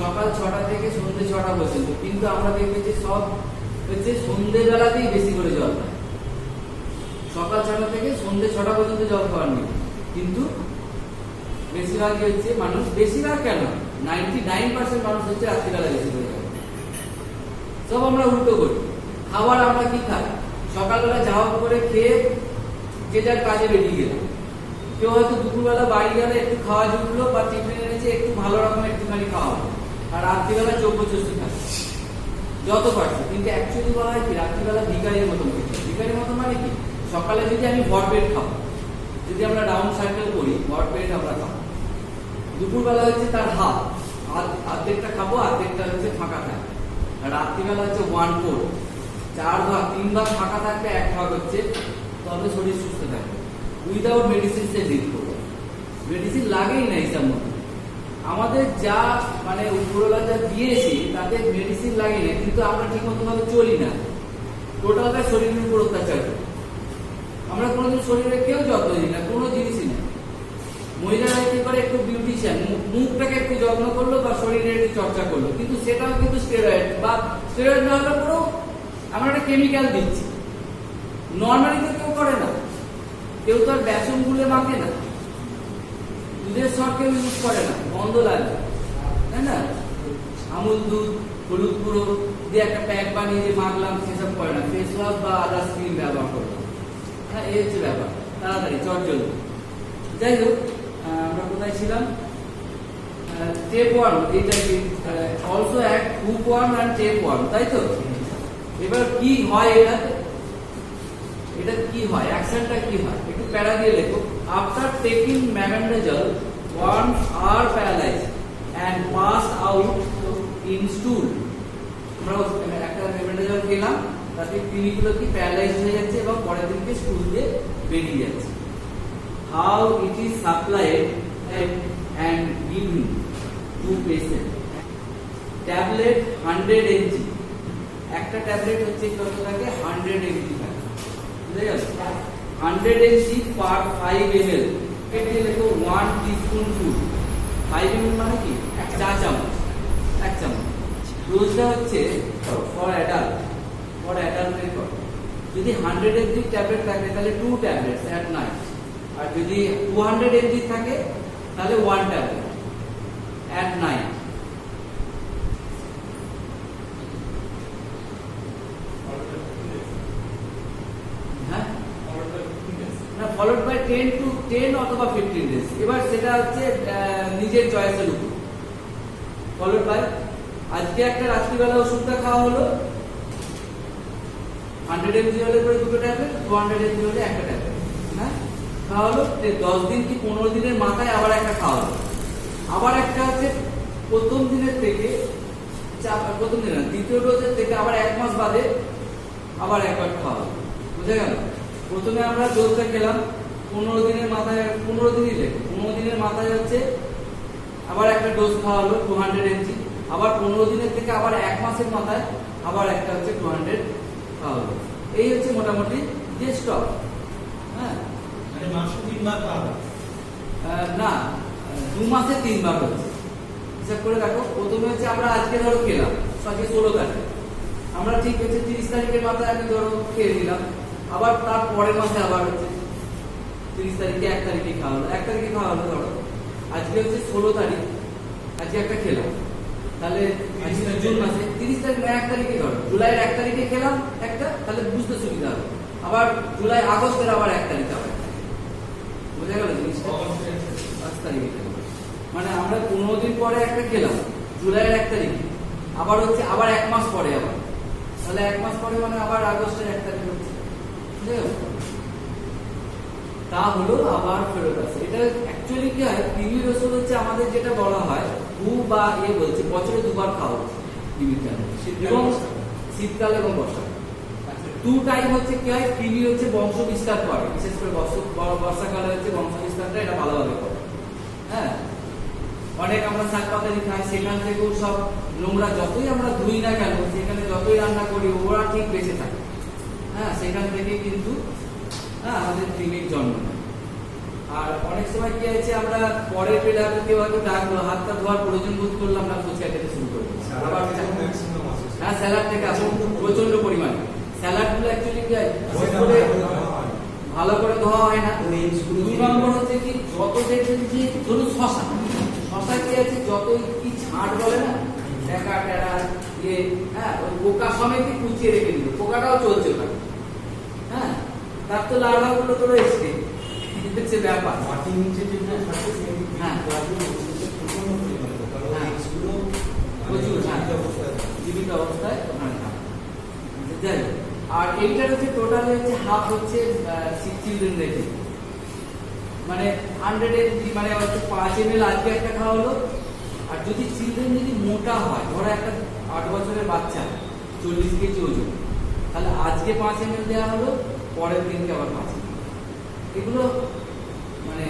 সকাল 6টা থেকে সন্ধ্যে 6টা পর্যন্ত, কিন্তু আমরা দেখবি যে সব হচ্ছে সন্ধ্যেবেলাতেই বেশি করে জল খায়। সকাল 6টা থেকে সন্ধ্যে 6টা পর্যন্ত জল খাওয়ার নিয়ম, কিন্তু বেশিরভাগই হচ্ছে মানুষ, বেশিরভাগ কেন 99% মানুষ হচ্ছে রাত্রিবেলা বেশি করে জল। সব আমরা উল্টো করি। খাবার আমরা কি খাই? সকালবেলা যাওয়া করে খেয়ে যে যার কাজে বেরিয়ে গেলাম। কেউ হয়তো দুপুরবেলা বাড়ি গেলে একটু খাওয়া জুটলো বা টিফিন এনেছে, একটু ভালো রকম একটুখানি খাওয়া হলো, আর রাত্রিবেলা 24 থাকে যত পারছে। কিন্তু অ্যাকচুয়ালি বলা হয় কি, রাত্রিবেলা ভিকারির মতন খেতে। ভিকারির মতন মানে কি? সকালে যদি আমি ভরপেট খাবো, যদি আমরা রাউন্ড সার্কেল করি, ভরপেট আমরা খাবো। দুপুরবেলা হচ্ছে তার হাফ, অর্ধেকটা খাবো, অর্ধেকটা হচ্ছে ফাঁকা থাকবে। আর রাত্রিবেলা হচ্ছে 1/4, 4 ভাগ, 3 ভাগ ফাঁকা থাকবে, 1 ভাগ হচ্ছে, তবে শরীর সুস্থ থাকবে। উইদাউট মেডিসিন সে লিড করবে, মেডিসিন লাগেই না হিসাব মতো। আমাদের যা মানে উপরওয়ালা যা দিয়েছে তাদের মেডিসিন লাগে না, কিন্তু আমরা ঠিক মতো ভাবে চলি না, টোটালটা শরীরের উপর অত্যাচার করি। আমরা কোনোদিন শরীরের কেউ যত্ন দিই না, কোনো জিনিসই না। মহিলারা কি করে, একটু বিউটিশিয়ান, মুখটাকে একটু যত্ন করলো বা শরীরের একটু চর্চা করলো, কিন্তু সেটাও কিন্তু স্টেরয়েড বা স্টেরয়েড না হলে পরেও আমরা একটা কেমিক্যাল দিচ্ছি। নর্মালি তো কেউ করে না, কেউ তো আর বেসন গুলে মাখে না, দুধের সর কেউ ইউজ করে না, গন্ধ লাগে, তাই না? আমুল দুধ, হলুদ গুঁড়ো দিয়ে একটা প্যাক বানিয়ে যে মাখলাম, সেসব করে না। ফেস ওয়াশ বা আদার্স ক্রিম ব্যবহার করলাম। হ্যাঁ, এই হচ্ছে ব্যাপার, তাড়াতাড়ি চটজলদি। যাই হোক, আমরা কোথায় ছিলাম? স্টেপ 1, এইটা কি অলসো অ্যাক্ট গ্রুপ 1 আর স্টেপ 1, তাই তো? এবার কি হয় এটাতে? এটা কি হয়, অ্যাকশনটা কি হয় একটু প্যারা দিয়ে লেখো। After taking mebendazole, worms are paralysed and pass out in stool. আমরা একটা ম্যাগনেন্ডাজল খেলাম, তাতে ক্রিমিগুলো কি প্যারালাইজ হয়ে যাচ্ছে এবং পরের দিনকে স্টুল দিয়ে বেরিয়ে যাচ্ছে। How it is supplied and given to patient. Tablet 100 mg, একটা ট্যাবলেট হচ্ছে কত থাকে? 100 mg থাকে। 100 mg per 5 ml। এটাকে লেখো 1 টিস্পুন ফুড। 5 ml মানে কি? 1 চা চামচ, 1 চামচ। ডোজটা হচ্ছে ফর অ্যাডাল্ট, ফর অ্যাডাল্টের কথা। যদি 100 mg ট্যাবলেট থাকে তাহলে 2 ট্যাবলেটস অ্যাট নাইট, আর যদি 200 mg থাকে তাহলে 1 tablet at night. Followed by 10 অথবা 15 ডেজ। এবার সেটা হচ্ছে নিজের চয়েসের উপর। ফলোড বাই, আজকে একটা রাত্রিবেলা ওষুধটা খাওয়া হলো, 100 mg হলে পরে 2টো ট্যাবলেট, 200 mg হলে একটা ট্যাবলেট, হ্যাঁ খাওয়া হলো। 10 দিন কি 15 দিনের মাথায় আবার একটা খাওয়া হলো। আবার একটা হচ্ছে প্রথম দিনের থেকে, প্রথম দিন না, দ্বিতীয় ডোজের থেকে আবার 1 মাস বাদে আবার একবার খাওয়া হলো। বুঝে গেল? প্রথমে আমরা ডোজটা খেলাম 15 দিনের মাথায়, 15 দিনই লেখো, 15 দিনের মাথায় হচ্ছে আবার একটা ডোজ খাওয়া হলো 200 mg। আবার 15 দিনের থেকে আবার 1 মাসের মাথায় আবার একটা হচ্ছে 200 খাওয়া হলো। এই হচ্ছে মোটামুটি যে স্টক। হ্যাঁ, মানে মাসে 3 বার খাওয়া? না, 2 মাসে 3 বার হচ্ছে। হিসাব করে দেখো, প্রথমে হচ্ছে আমরা আজকে ধরো খেলাম, আজকে 16 তারিখ, আমরা ঠিক হচ্ছে 30 তারিখের মাথায় আমি ধরো খেয়ে নিলাম, আবার তার পরের মাসে আবার হচ্ছে 30 তারিখে 1 তারিখে খাওয়া হলো, 1 তারিখে খাওয়া হলো ধরো। আজকে হচ্ছে 16 তারিখ, আজকে একটা খেলাম, তাহলে জুন মাসে 30 তারিখ 1 তারিখে ধরো, জুলাইয়ের 1 তারিখে খেলাম একটা, তাহলে বুঝতে সুবিধা হবে। আবার জুলাই আগস্টের আবার 1 তারিখে আবার বোঝা গেল জিনিসটা? 5 তারিখে খেলাম মানে আমরা 15 দিন পরে একটা খেলাম জুলাইয়ের 1 তারিখে, আবার হচ্ছে আবার 1 মাস পরে আবার, তাহলে 1 মাস পরে মানে আবার আগস্টের 1 তারিখ হচ্ছে, বুঝে গেল? তা হলো আবার ফেরত আসে। এটা অ্যাকচুয়ালি কি হয়, কৃমির ওষুধ হচ্ছে আমাদের যেটা বলা হয় বা বলছে বছরে দুবার খাওয়া উচিত কৃমিটা, এবং শীতকাল এবং বর্ষাকাল। টু টাইম হচ্ছে কি হয়, কৃমি হচ্ছে বংশ বিস্তার করে, বিশেষ করে বর্ষাকালে হচ্ছে বংশ বিস্তারটা এটা ভালোভাবে করে। হ্যাঁ, অনেক আমরা শাক পাতারি খাই, সেখান থেকেও সব নোংরা যতই আমরা ধুই না কেন, সেখানে যতই রান্না করি ওরা ঠিক বেঁচে থাকে। হ্যাঁ, সেখান থেকে কিন্তু আমাদের কৃমির জন্ম নেয়। আর অনেক সময় কি আছে, আমরা পরে পেলে কেউ হয়তো ডাকলো, হাতটা ধোয়ার প্রয়োজন বোধ করলাম না, ফুচকা খেতে শুরু করবো। হ্যাঁ, স্যালাড থেকে আসুন প্রচন্ড পরিমাণে। স্যালাড গুলো অ্যাকচুয়ালি কি হয়, ভালো করে ধোয়া হয় না। 2 নম্বর হচ্ছে কি, যত দেখবেন যে ধরুন শশা কি আছে, যত কি ছাঁট বলে না, টেকা টেরা হ্যাঁ, ওই পোকা সমেত কুচিয়ে রেখে দিল, পোকাটাও চলছে ওখানে। হ্যাঁ, তার তো লার্ভা গুলো তো রয়েছে, হচ্ছে ব্যাপার। মাটির নিচে যেগুলো থাকে সেগুলো প্রচুর জীবিত অবস্থায় ওখানে থাকে। যাই হোক, আর এইটার হচ্ছে টোটাল হচ্ছে হাফ হচ্ছে চিলড্রেন রেখে, মানে 100 ml, মানে হচ্ছে 5 ml আজকে একটা খাওয়া হলো। আর যদি চিলড্রেন যদি মোটা হয়, ধরো একটা 8 বছরের বাচ্চা 40 কেজি ওজন, তাহলে আজকে 5 ml দেওয়া হলো, পরের দিনকে আবার 5 ml। এগুলো মানে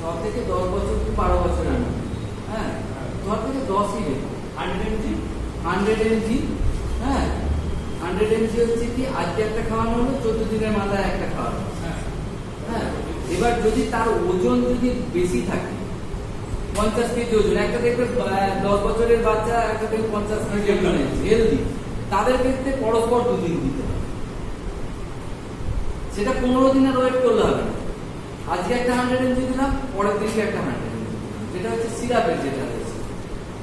6 থেকে 10 বছর কি 12 বছর আনা। হ্যাঁ, 10 থেকে 10ই দেবো। 100 mg, হ্যাঁ 100 mg হচ্ছে কি, আজকে একটা খাওয়ানো হলো, 14 দিনের মাথায় একটা খাওয়ানো। হ্যাঁ, এবার যদি তার ওজন যদি বেশি থাকে, 50 কেজি ওজন, একটা দেখবে 10 বছরের বাচ্চা, একটা দেখবে 50 কেজি ওজন হেলদি, তাদের ক্ষেত্রে পরস্পর 2 দিন দিতে হবে। সেটা 15 দিনের ওয়েট করলে হবে না। আজকে একটা 100 mg দিলাম, পরের দিনকে একটা 100 mg দিলাম, যেটা হচ্ছে সিরাপের যেটা রয়েছে।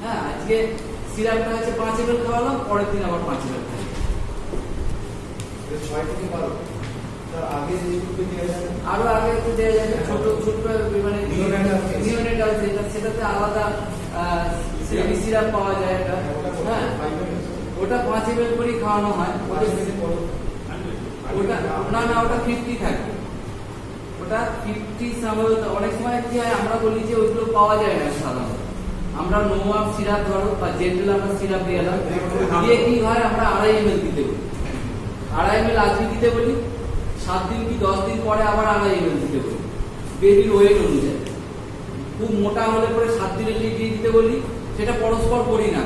হ্যাঁ, আজকে সিরাপটা হচ্ছে 5 ml খাওয়ালাম, পরের দিন আবার 5 ml খাই। 6 থেকে 12 তার আগে যেটুকু দেওয়া যাবে, আরো আগে একটু দেওয়া যাবে, ছোট মানে নিওনেটাল যেটা, সেটাতে আলাদা বেবি সিরাপ পাওয়া যায়। এটা হ্যাঁ, ওটা 5 ml করে খাওয়ানো হয়। ওটা না, ওটা 50 থাকবে, ওটা 50 সম্ভবত। অনেক সময় কি হয়, আমরা বলি যে ওইগুলো পাওয়া যায় না সাধারণত, আমরা নোয়াব সিরাপ ধরো বা জেন্টাল আমরা সিরাপ দিয়ে এলাম, দিয়ে কি হয়, আমরা 2.5 ml দিতে বলি। 2.5 ml আজকে দিতে বলি, 7 দিন কি 10 দিন পরে আবার 2.5 ml দিতে বলি, বেবির ওয়েট অনুযায়ী। খুব মোটা হলে পরে 7 দিনের দিয়ে দিতে বলি, সেটা পরস্পর করি না।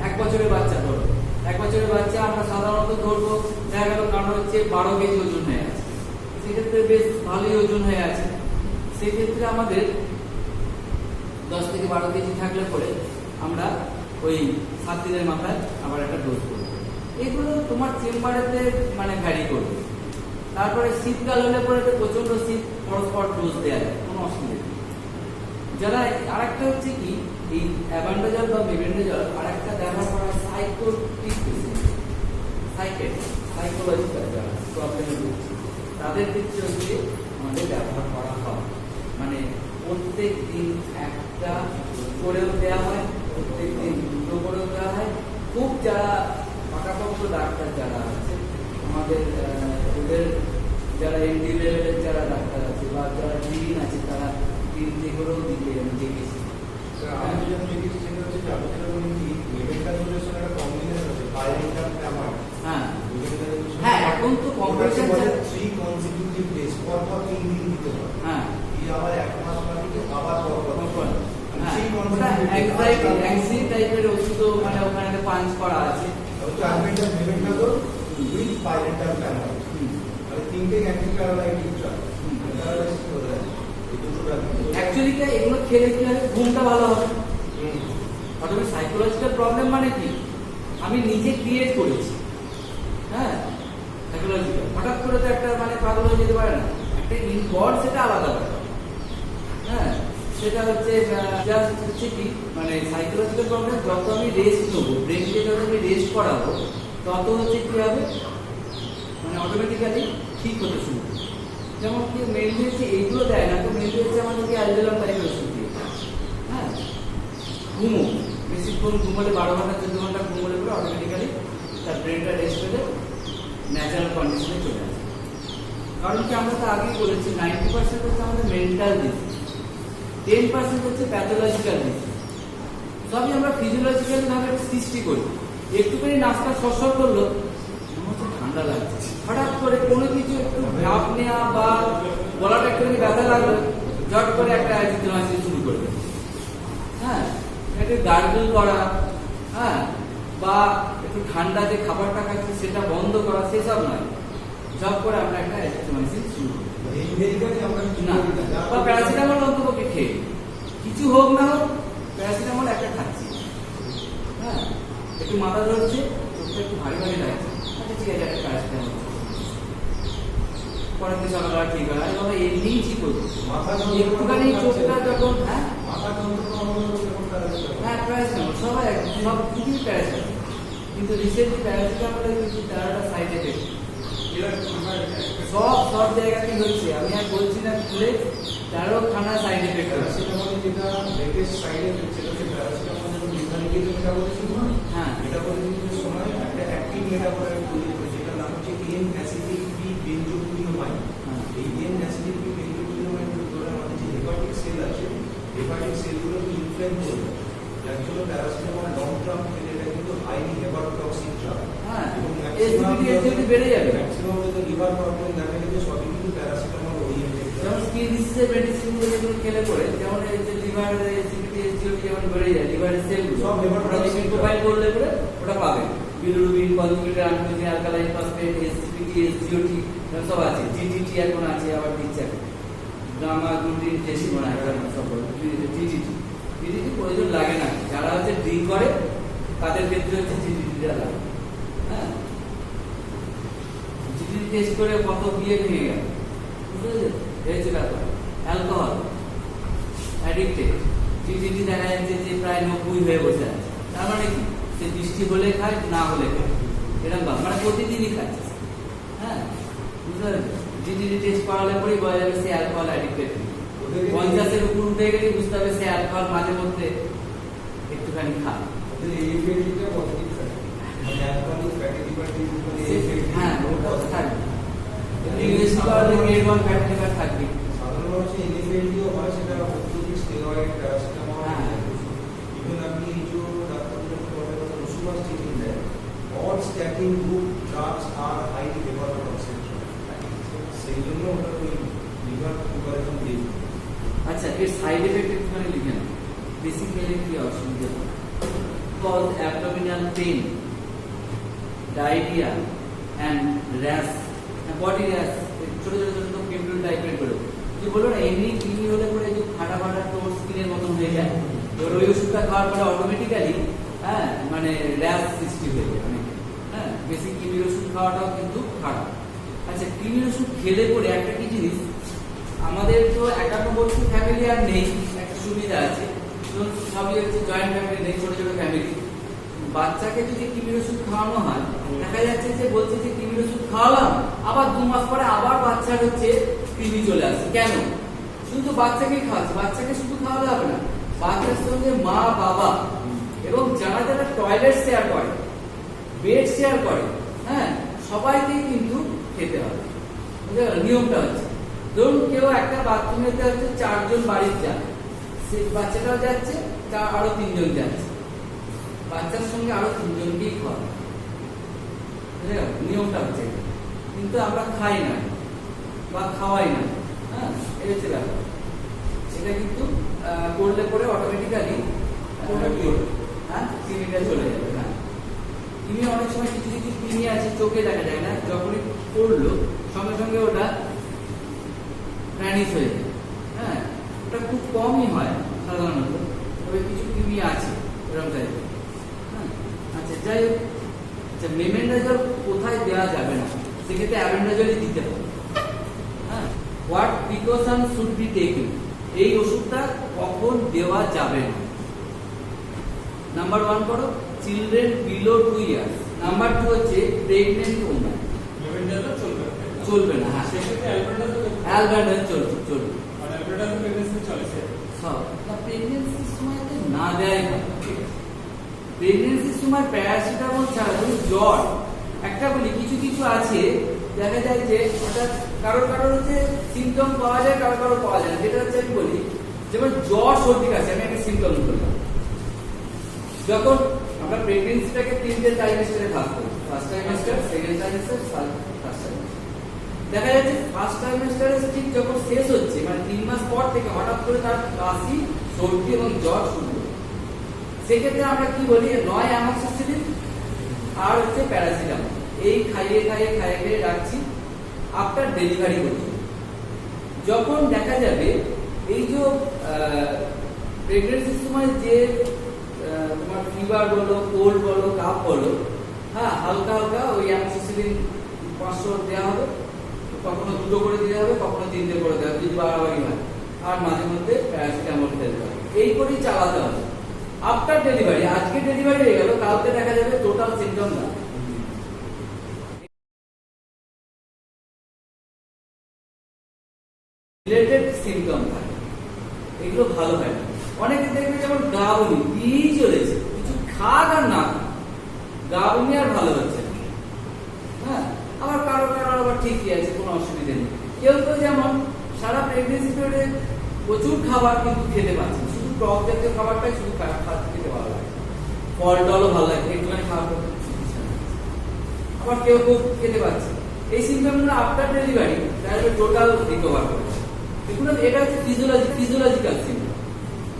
1 বছরের বাচ্চা ধরো, 1 বছরের বাচ্চা আমরা সাধারণত ধরবো, দেখা গেল কারণ হচ্ছে 12 কেজি ওজন হয়ে আছে, সেক্ষেত্রে বেশ ভালোই ওজন হয়ে আছে। সেক্ষেত্রে আমাদের 10 থেকে 12 কেজি থাকলে পরে আমরা ওই 7 দিনের মাথায় আবার একটা ডোজ করবো। এগুলো তোমার চেম্বারেতে মানে ভ্যারি করবে। তারপরে শীতকাল হলে পরে তো প্রচন্ড শীত, পরস্পর ডোজ দেওয়া যায়, কোনো অসুবিধা নেই। যারা আরেকটা হচ্ছে কি, এই অ্যাবান্ডাজল বা মেবেন্ডাজল আরেকটা ব্যবহার করা সাইকোটিক সাইকোলজিক্যাল যারা প্রবলেমে ভুগছে, তাদের ক্ষেত্রে হচ্ছে আমাদের ব্যবহার করা হয়। মানে প্রত্যেক দিন একটা করেও দেওয়া হয়, প্রত্যেক দিন 2টো করেও দেওয়া হয়। খুব যারা পাকাপোক্ত ডাক্তার যারা আছে আমাদের, ওদের যারা এমডি লেভেলের যারা ডাক্তার আছে বা যারা ডিন আছে, তারা 3 করেও দিতে আমি দেখেছি। আমি যেটা দেখেছি সেটা হচ্ছে যে আমি যেটা বলি কি, মেবেন্ডাজলের সঙ্গে একটা কম্বিনেশন আছে, পাইরেন্টাম ট্যামার। হ্যাঁ হ্যাঁ, এখন তো কম্পিটিশন 3 consecutive days, পরপর 3 দিন দিতে হয়। হ্যাঁ, এই আবার 1 মাস বাদে আবার পরপর। হ্যাঁ, ওটা অ্যাংজাইটি টাইপের ওষুধও মানে ওখানে পাঞ্চ করা আছে। চারমেন্টাল মেবেন্ডাজল উইথ পাইরেন্টাম ট্যামার, মানে 3টে অ্যান্টি প্যারালাইটিক ড্রাগ। প্যারালাইসিস হয়ে যায় এই দুটো ড্রাগ। অ্যাকচুয়ালি এগুলো খেলে কি হবে, ঘুমটা ভালো হবে। অথবা সাইকোলজিক্যাল প্রবলেম মানে কি, আমি নিজে ক্রিয়েট করেছি। হ্যাঁ, সাইকোলজিক্যাল হঠাৎ করে তো একটা মানে পাগল হয়ে যেতে পারে না, একটা ইনভলভ, সেটা আলাদা ব্যাপার। হ্যাঁ, সেটা হচ্ছে জাস্ট হচ্ছে কি মানে সাইকোলজিক্যাল প্রবলেম, যত আমি রেস্ট নেবো ব্রেনকে, যত আমি রেস্ট করাবো তত হচ্ছে কি হবে মানে অটোমেটিক্যালি ঠিক হতে শুরু করবে। যেমন কি মেনলি হচ্ছে এইগুলো দেয় না, তো মেনলি হচ্ছে আমাদেরকে অ্যালবেলাম টাইপের ওষুধ দিয়ে, হ্যাঁ ঘুমো বেশিক্ষণ ঘুমোলে 12 ঘন্টা 14 ঘন্টা ঘুমোলে পরে অটোমেটিক্যালি তার ব্রেনটা রেস্ট পেলে ন্যাচারাল কন্ডিশনে চলে আসে। কারণ কি আমরা তো আগেই বলেছি 90% হচ্ছে আমাদের মেন্টাল ডিজিজ, 10% হচ্ছে প্যাথোলজিক্যাল ডিজিজ। সবই আমরা ফিজিওলজিক্যাল ভাবে সৃষ্টি করি। একটুখানি নাস্তা সরসর করলো মনে হচ্ছে ঠান্ডা লাগছে, হঠাৎ করে কোনো কিছু একটু ভাপ নেওয়া বা গলাটা একটুখানি ব্যথা লাগলো জট করে একটা অ্যাজিথ্রোমাইসিন শুরু করবে, হ্যাঁ একটু গার্গল করা, হ্যাঁ বা একটু ঠান্ডা যে খাবারটা খাচ্ছি সেটা বন্ধ করা, সেসব নয়, জব করে আমরা একটা অ্যাজিথ্রোমাইসিন শুরু করি। না বা প্যারাসিটামল অন্তপক্ষে খেয়ে কিছু হোক না হোক প্যারাসিটামল একটা খাচ্ছি, হ্যাঁ একটু মাথা ধরছে, চোখটা একটু ভারী ভারী লাগছে, আচ্ছা ঠিক আছে একটা প্যারাসিটামল, পরের দিন সকালবেলা ঠিক হয়, আরে বাবা এমনিই ঠিক হতো একটুখানি চোখটা যখন, হ্যাঁ হ্যাঁ প্যারাসিটামল সবাই সব কিছুই প্যারাসিটামল, কিন্তু রিসেন্টলি প্যারাসিটামলের কিন্তু 13টা সাইড এফেক্ট সব জায়গাতেই হচ্ছে। আমি আর বলছি না খুলে 13খানা সাইড এফেক্ট আছে। যেটা লেটেস্ট সাইড এফেক্ট সেটা হচ্ছে প্যারাসিটামল যখন লিভারকে মেটাবলিজম হয়, হ্যাঁ মেটাবলিজমের সময় একটা অ্যাক্টিভ মেটাবলাইট তৈরি করে যেটার নাম হচ্ছে এন অ্যাসিটিক বি বেনজোকুলিনোমাইড। এই এন অ্যাসিটিক বি বেনজোকুলিনোমাইড ধরে আমাদের যে হেপাটিক সেল আছে, হেপাটিক সেলগুলোকে ইনফ্লেম করবে, যার জন্য প্যারাসিটামল লং টার্ম খেলে এটা কিন্তু হাইলি হেপাটোটক্সিক ড্রাগ। হ্যাঁ এবং এসিডিটি বেড়ে যাবে। ম্যাক্সিমাম যে লিভার প্রবলেম দেখা গেছে সবই কিন্তু প্যারাসিটামল ওরিয়েন্টেড। যেমন স্কিন ডিজিজের মেডিসিন যেগুলো খেলে পরে, যেমন এই যে লিভার এসিডিটি এসডিওটি যেমন বেড়ে যায়, লিভারের সেলগুলো সব হেপাটোটক্সিক প্রোফাইল করলে পরে ওটা পাবে। Bilirubin, conjugated unconjugated, alkaline phosphate, SGPT, SGOT সব আছে, জিটিটি এখন আছে, আবার দিচ্ছে গামা গ্লুটিন টেস্ট মনে হয় সব জিটিটি। জিটিটি প্রয়োজন লাগে না, যারা হচ্ছে ড্রিঙ্ক করে তাদের ক্ষেত্রে হচ্ছে জিটিটিটা লাগে, হ্যাঁ জিটিটি টেস্ট করে কত বিয়ে ভেঙে গেল, বুঝতে পেরেছি ব্যাপার। অ্যালকোহল অ্যাডিক্টেড, জিটিটি দেখা যাচ্ছে যে প্রায় 90 হয়ে বসে আছে, তার মানে কি সে বৃষ্টি হলে খায় না হলে খায়, এরকম মানে প্রতিদিনই খাচ্ছে, হ্যাঁ বুঝতে পারলেন। জিটিটি টেস্ট করালে পরেই বোঝা যাবে সে অ্যালকোহল অ্যাডিক্টেড। 50-এর উপর উঠে গেলে বুঝতে হবে সে অ্যালকোহল মাঝে মধ্যে একটুখানি খায়। হ্যাঁ ওটা থাকবে, ইংলিশ করালে গ্রেড 1 ফ্যাটি লিভার থাকবে। সাধারণত হচ্ছে এনএফএলটিও হয়, সেটা অত্যধিক স্টেরয়েড প্যারাসিটামল। ইভেন আপনি যে ডাক্তারদের কথা ওষুধ ট্রিটমেন্ট দেয়, all statin group drugs are highly hepatotoxic, সেই জন্য ওটা ওই লিভার প্রিপারেশন দিই। আচ্ছা এর সাইড এফেক্ট একটুখানি লিখে নাও। বেসিক্যালি কি অসুবিধা হয়? Cause abdominal pain, diarrhoea and rash, body rash, ছোট ছোট ছোট পিম্পল টাইপের করে কি বলবো না, এমনি কিডনি হলে পরে যে ফাটা ফাটা টোর স্কিনের মতন হয়ে যায়, তো ওই ওষুধটা খাওয়ার পরে অটোমেটিক্যালি হ্যাঁ মানে র্যাশ সৃষ্টি হয়ে যায় অনেক, হ্যাঁ বেশি কিডনির ওষুধ খাওয়াটাও কিন্তু খারাপ। আচ্ছা কিডনির ওষুধ খেলে পরে একটা কি জিনিস, আমাদের তো 91 ফ্যামিলি আর নেই, একটা সুবিধা আছে, সবই হচ্ছে জয়েন্ট ফ্যামিলি নেই, ছোট ছোট ফ্যামিলি। বাচ্চাকে যদি কিডনির ওষুধ খাওয়ানো হয়, দেখা যাচ্ছে যে বলছে যে কিডনির ওষুধ খাওয়ালাম, আবার 2 মাস পরে আবার বাচ্চার হচ্ছে কিডনি চলে আসে। কেন? শুধু বাচ্চাকে খাওয়াচ্ছে, বাচ্চাকে শুধু খাওয়ালে হবে না, বাচ্চার সঙ্গে মা বাবা এবং যারা যারা টয়লেট শেয়ার করে, বেড শেয়ার করে, হ্যাঁ সবাইকেই কিন্তু খেতে হবে। বুঝতে গেল নিয়মটা হচ্ছে, ধরুন কেউ একটা বাথরুমেতে হচ্ছে 4 জন বাড়ির যান, সে বাচ্চাটাও যাচ্ছে, আরো 3 জন যাচ্ছে, বাচ্চার সঙ্গে আরো 3 জনকেই খাওয়াবে। বুঝতে গেল নিয়মটা হচ্ছে, কিন্তু আমরা খাই না বা খাওয়াই না, হ্যাঁ এই হচ্ছে ব্যাপার। সেটা কিন্তু করলে পরে অটোমেটিক্যালি হ্যাঁ কিডনিটা চলে যাবে। হ্যাঁ কিডনি অনেক সময় কিছু কিছু কিডনি আছে চোখে দেখা যায় না, যখনই পড়লো সঙ্গে সঙ্গে ওটা ভ্যানিশ হয়ে যায়, হ্যাঁ ওটা খুব কমই হয় সাধারণত, তবে কিছু কিডনি আছে এরকম টাইপের। হ্যাঁ আচ্ছা যাই হোক, আচ্ছা মেমেন্ডাজল কোথায় দেওয়া যাবে না, সেক্ষেত্রে অ্যাবেন্ডাজলই দিতে হবে। হ্যাঁ what precaution should be taken, এই ওষুধটা কখন দেওয়া যাবে না। নাম্বার 1 করো, চিলড্রেন বিলো 2 ইয়ার্স। নাম্বার 2 হচ্ছে প্রেগনেন্ট ওম্যান, ল্যাভেন্ডারও চলবে চলবে না। হ্যাঁ, সেক্ষেত্রে অ্যালবান্ডার চলবে। আর ল্যাভেন্ডারও প্রেগনেন্সি চলেছে সব প্রেগনেন্সির সময় তো না দেয় না। প্রেগনেন্সির সময় প্যারাসিটামল ছাড়া ধরুন জ্বর, একটা বলি কিছু কিছু আছে দেখা যায় যে হঠাৎ কারোর হচ্ছে সিমটম পাওয়া যায়, কারো পাওয়া যায় না। যেটা হচ্ছে আমি বলি যেমন জ্বর সর্দি কাশি, আমি একটা সিমটম বললাম। যখন আমরা প্রেগনেন্সিটাকে 3টে ট্রাইমেস্টারে ভাগ করি, first trimester, second trimester, third trimester. দেখা যাচ্ছে ফার্স্ট ট্রাইমেস্টারে ঠিক যখন শেষ হচ্ছে মানে 3 মাস পর থেকে হঠাৎ করে তার কাশি, সর্দি এবং জ্বর শুরু হয়। সেক্ষেত্রে আমরা কি বলি, নয় অ্যামক্সিসিলিন আর হচ্ছে প্যারাসিটামল, এই খাইয়ে রাখছি আফটার ডেলিভারি করছি। যখন দেখা যাবে এই যে প্রেগনেন্সির সময় যে তোমার ফিভার বলো, কোল্ড বলো, কাপ বলো, হ্যাঁ হালকা ওই অ্যামক্সিসিলিন 500 দেওয়া হবে, কখনো 2টো করে দেওয়া হবে, কখনো 3টে করে দেওয়া হবে যদি বাড়াবাড়ি হয়, আর মাঝে মধ্যে প্যারাসিটামল খেতে হবে। এই করেই চালাতে হবে আফটার ডেলিভারি। আজকে ডেলিভারি হয়ে গেল, কালকে দেখা যাবে টোটাল সিমটম না, রিলেটেড সিমটম থাকে, এগুলো ভালো হয় না। অনেকে দেখবে যেমন গা বমি দিয়েই চলেছে, কিছু খাক আর না গা বমি আর ভালো হচ্ছে না। হ্যাঁ, আবার কারো আবার ঠিকই আছে, কোনো অসুবিধা নেই। কেউ তো যেমন সারা প্রেগনেন্সি পিরিয়ডে প্রচুর খাবার কিন্তু খেতে পারছে, শুধু টক জাতীয় খাবারটাই শুধু খেতে ভালো লাগে, ফল টলও ভালো লাগে, একটুখানি খাওয়ার পর আবার কেউ খেতে পারছে। এই সিমটমগুলো আফটার ডেলিভারি তাহলে টোটাল রিকভার করে। দেখুন এটা হচ্ছে ফিজিওলজিক্যাল সিমটম,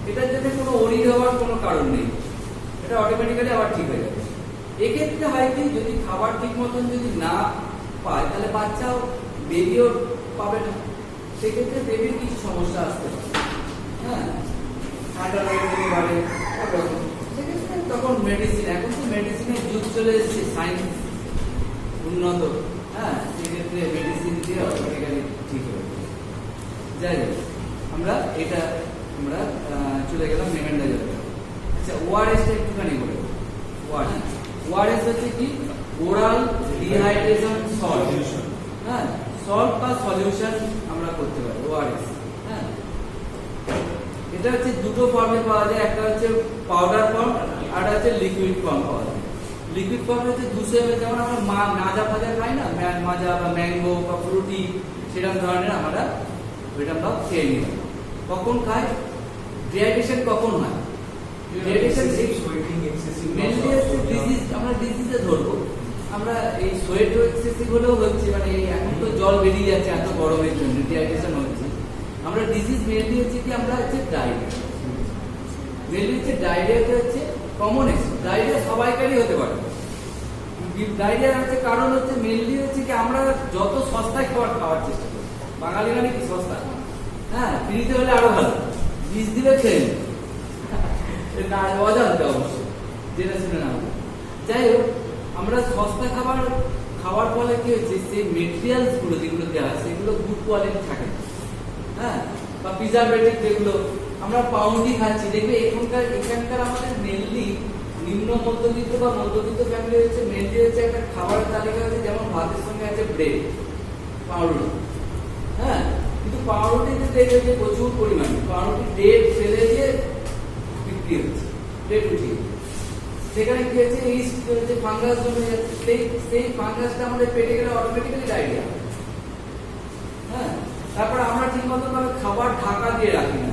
এটার জন্য কোনো ওরিড হওয়ার কোনো কারণ নেই, এটা অটোমেটিক্যালি আবার ঠিক হয়ে যাবে। এক্ষেত্রে হয় কি, যদি খাবার ঠিক মতন যদি না পায় তাহলে বাচ্চাও বেবিও পাবে না, সেক্ষেত্রে বেবির কিছু সমস্যা আসতে পারে। হ্যাঁ, ঠান্ডা লেগে বাড়ে, সেক্ষেত্রে তখন মেডিসিন, এখন তো মেডিসিনের যুগ চলে এসেছে, সায়েন্স উন্নত, হ্যাঁ সেক্ষেত্রে মেডিসিন দিয়ে অটোমেটিক্যালি ঠিক হয়ে যাবে। যাই হোক, আমরা চলে গেলাম মেমেন্ডাজল। আচ্ছা, ওআরএসটা একটুখানি বলে। ওআরএস হচ্ছে কি, ওরাল ডিহাইড্রেশন সল্ট। হ্যাঁ, সল্ট বা সলিউশন আমরা করতে পারি ওআরএস। হ্যাঁ, এটা হচ্ছে দুটো ফর্মে পাওয়া যায়, একটা হচ্ছে পাউডার ফর্ম আর হচ্ছে লিকুইড ফর্ম পাওয়া যায়। লিকুইড ফর্ম হচ্ছে 200 ml, যেমন আমরা মাজা ফাজা খাই না, মাজা বা ম্যাঙ্গো বা ফ্রুটি, সেরকম ধরনের আমরা খেয়ে নিই। কখন খাই, ডিহাইড্রেশন কখন হয়, ডিহাইড্রেশন মেনলি হচ্ছে ডিজিজ, আমরা ডিজিজে ধরবো। আমরা এই সোয়েট এক্সেসিভ হলেও হচ্ছে, মানে এখন তো জল বেরিয়ে যাচ্ছে এত গরমের জন্য ডিহাইড্রেশন হচ্ছে। আমরা ডিজিজ মেনলি হচ্ছে কি, আমরা হচ্ছে ডায়রিয়া, মেনলি হচ্ছে ডায়রিয়াটা হচ্ছে কমন এক্স, ডায়রিয়া সবাইকারই হতে পারে। ডায়রিয়ার হচ্ছে কারণ হচ্ছে মেনলি হচ্ছে কি, আমরা যত সস্তায় খাওয়ার চেষ্টা করি, বাঙালি মানে কি সস্তা, হ্যাঁ ফ্রিতে হলে আরো ভালো, বিষ দিলে খেয়ে না, অজান্তে অবশ্যই, জেনে শুনে না। যাই হোক, আমরা সস্তা খাওয়ার ফলে কি হচ্ছে, সেই মেটেরিয়ালস গুলো যেগুলো দেওয়া আছে সেগুলো গুড কোয়ালিটি থাকে, হ্যাঁ, বা প্রিজারভেটিভ যেগুলো আমরা পাউন্ডি খাচ্ছি। দেখবে এখানকার আমাদের মেনলি নিম্ন মধ্যবিত্ত বা মধ্যবিত্ত ফ্যামিলি হচ্ছে মেনলি হচ্ছে একটা খাবারের তালিকা হচ্ছে, যেমন ভাতের সঙ্গে আছে ব্রেড, পাউরুটি। হ্যাঁ, কিন্তু পাউরুটিতে দেখবে যে প্রচুর পরিমাণে পাউরুটি ডেট ফেলে দিয়ে বিক্রি হচ্ছে, ডেট উঠিয়ে। সেখানে কি হচ্ছে, এই যে ফাঙ্গাস জমে যাচ্ছে, সেই ফাঙ্গাসটা আমাদের পেটে গেলে অটোমেটিক্যালি ডায়রিয়া। হ্যাঁ, তারপর আমরা ঠিক মতো ভাবে খাবার ঢাকা দিয়ে রাখি না,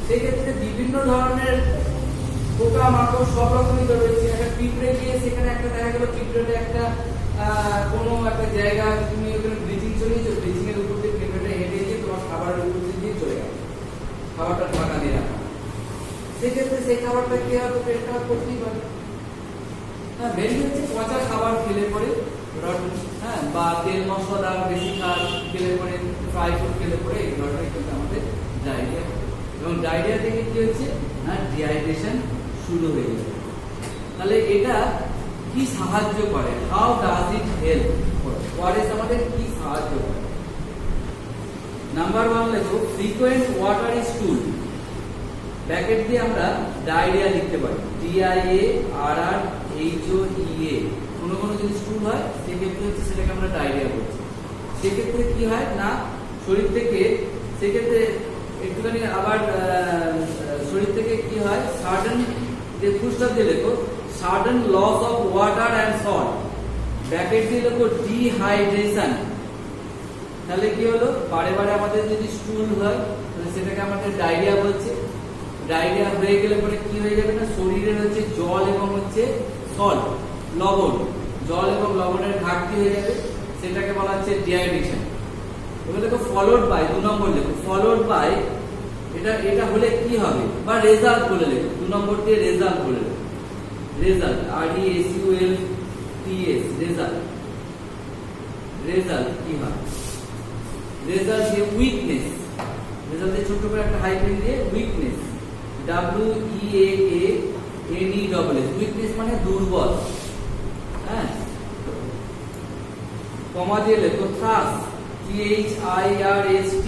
সেক্ষেত্রে বিভিন্ন ধরনের পোকা মাকড় সব রকমই রয়েছে। একটা পিঁপড়ে গিয়ে সেখানে একটা দেখা গেল পিঁপড়েটা একটা কোনো একটা জায়গা, তুমি ওখানে ব্লিচিং চলিয়েছো, ব্লিচিং এর উপর দিয়ে পিঁপড়েটা হেঁটে গিয়ে তোমার খাবারের উপর দিয়ে চলে গেল, খাবারটা ঢাকা দিয়ে রাখা, সেক্ষেত্রে সেই খাবারটা খেয়ে হয়তো পেট খারাপ করতেই পারে। হ্যাঁ, মেনলি হচ্ছে পচা খাবার খেলে পরে, হ্যাঁ, বা তেল মশলা বেশি খেলে পরে, ফ্রাই ফুড খেলে পরে, এই ধরনের কিন্তু আমাদের ডায়রিয়া, এবং ডায়রিয়া থেকে কি হচ্ছে না, ডিহাইড্রেশন শুরু হয়ে যাবে। তাহলে এটা কি সাহায্য করে, how does it help, ORS আমাদের কি সাহায্য করে। নাম্বার 1 লেখো, ফ্রিকোয়েন্ট ওয়াটারি স্টুল ব্র্যাকেট দিয়ে আমরা ডায়রিয়া লিখতে পারি, DIARRHOEA। কোনো কোনো যদি স্টুল হয় সেক্ষেত্রে হচ্ছে সেটাকে আমরা ডায়রিয়া বলছি। সেক্ষেত্রে কি হয় না, শরীর থেকে সেক্ষেত্রে একটুখানি আবার শরীর থেকে কি হয়, সাডেন যে ফুলস্টপ দিয়ে লেখো, sudden loss of water and salt, bracket দিয়ে লেখো ডিহাইড্রেশন। তাহলে কি হলো, বারে বারে আমাদের যদি স্টুল হয় তাহলে সেটাকে আমাদের ডায়রিয়া বলছে। ডায়রিয়া হয়ে গেলে পরে কি হয়ে যাবে না, শরীরের হচ্ছে জল এবং হচ্ছে সল্ট, লবণ, জল এবং লবণের ঘাটতি হয়ে যাবে, সেটাকে বলা হচ্ছে ডিহাইড্রেশন। এবার দেখো ফলোড বাই, 2 নম্বর লেখো, ফলোড বাই, এটা হলে কি হবে, বা রেজাল্ট বলে লেখো, 2 নম্বর দিয়ে রেজাল্ট বলে লেখো, রেজাল্ট, RESULTS, রেজাল্ট। রেজাল্ট কি হয়, রেজাল্ট দিয়ে উইকনেস, রেজাল্টে ছোট করে একটা হাইফেন দিয়ে উইকনেস, WEAKNESS, উইকনেস মানে দুর্বল। হ্যাঁ, কমা দিয়ে লেখো থ্রাস্ট, THIRST,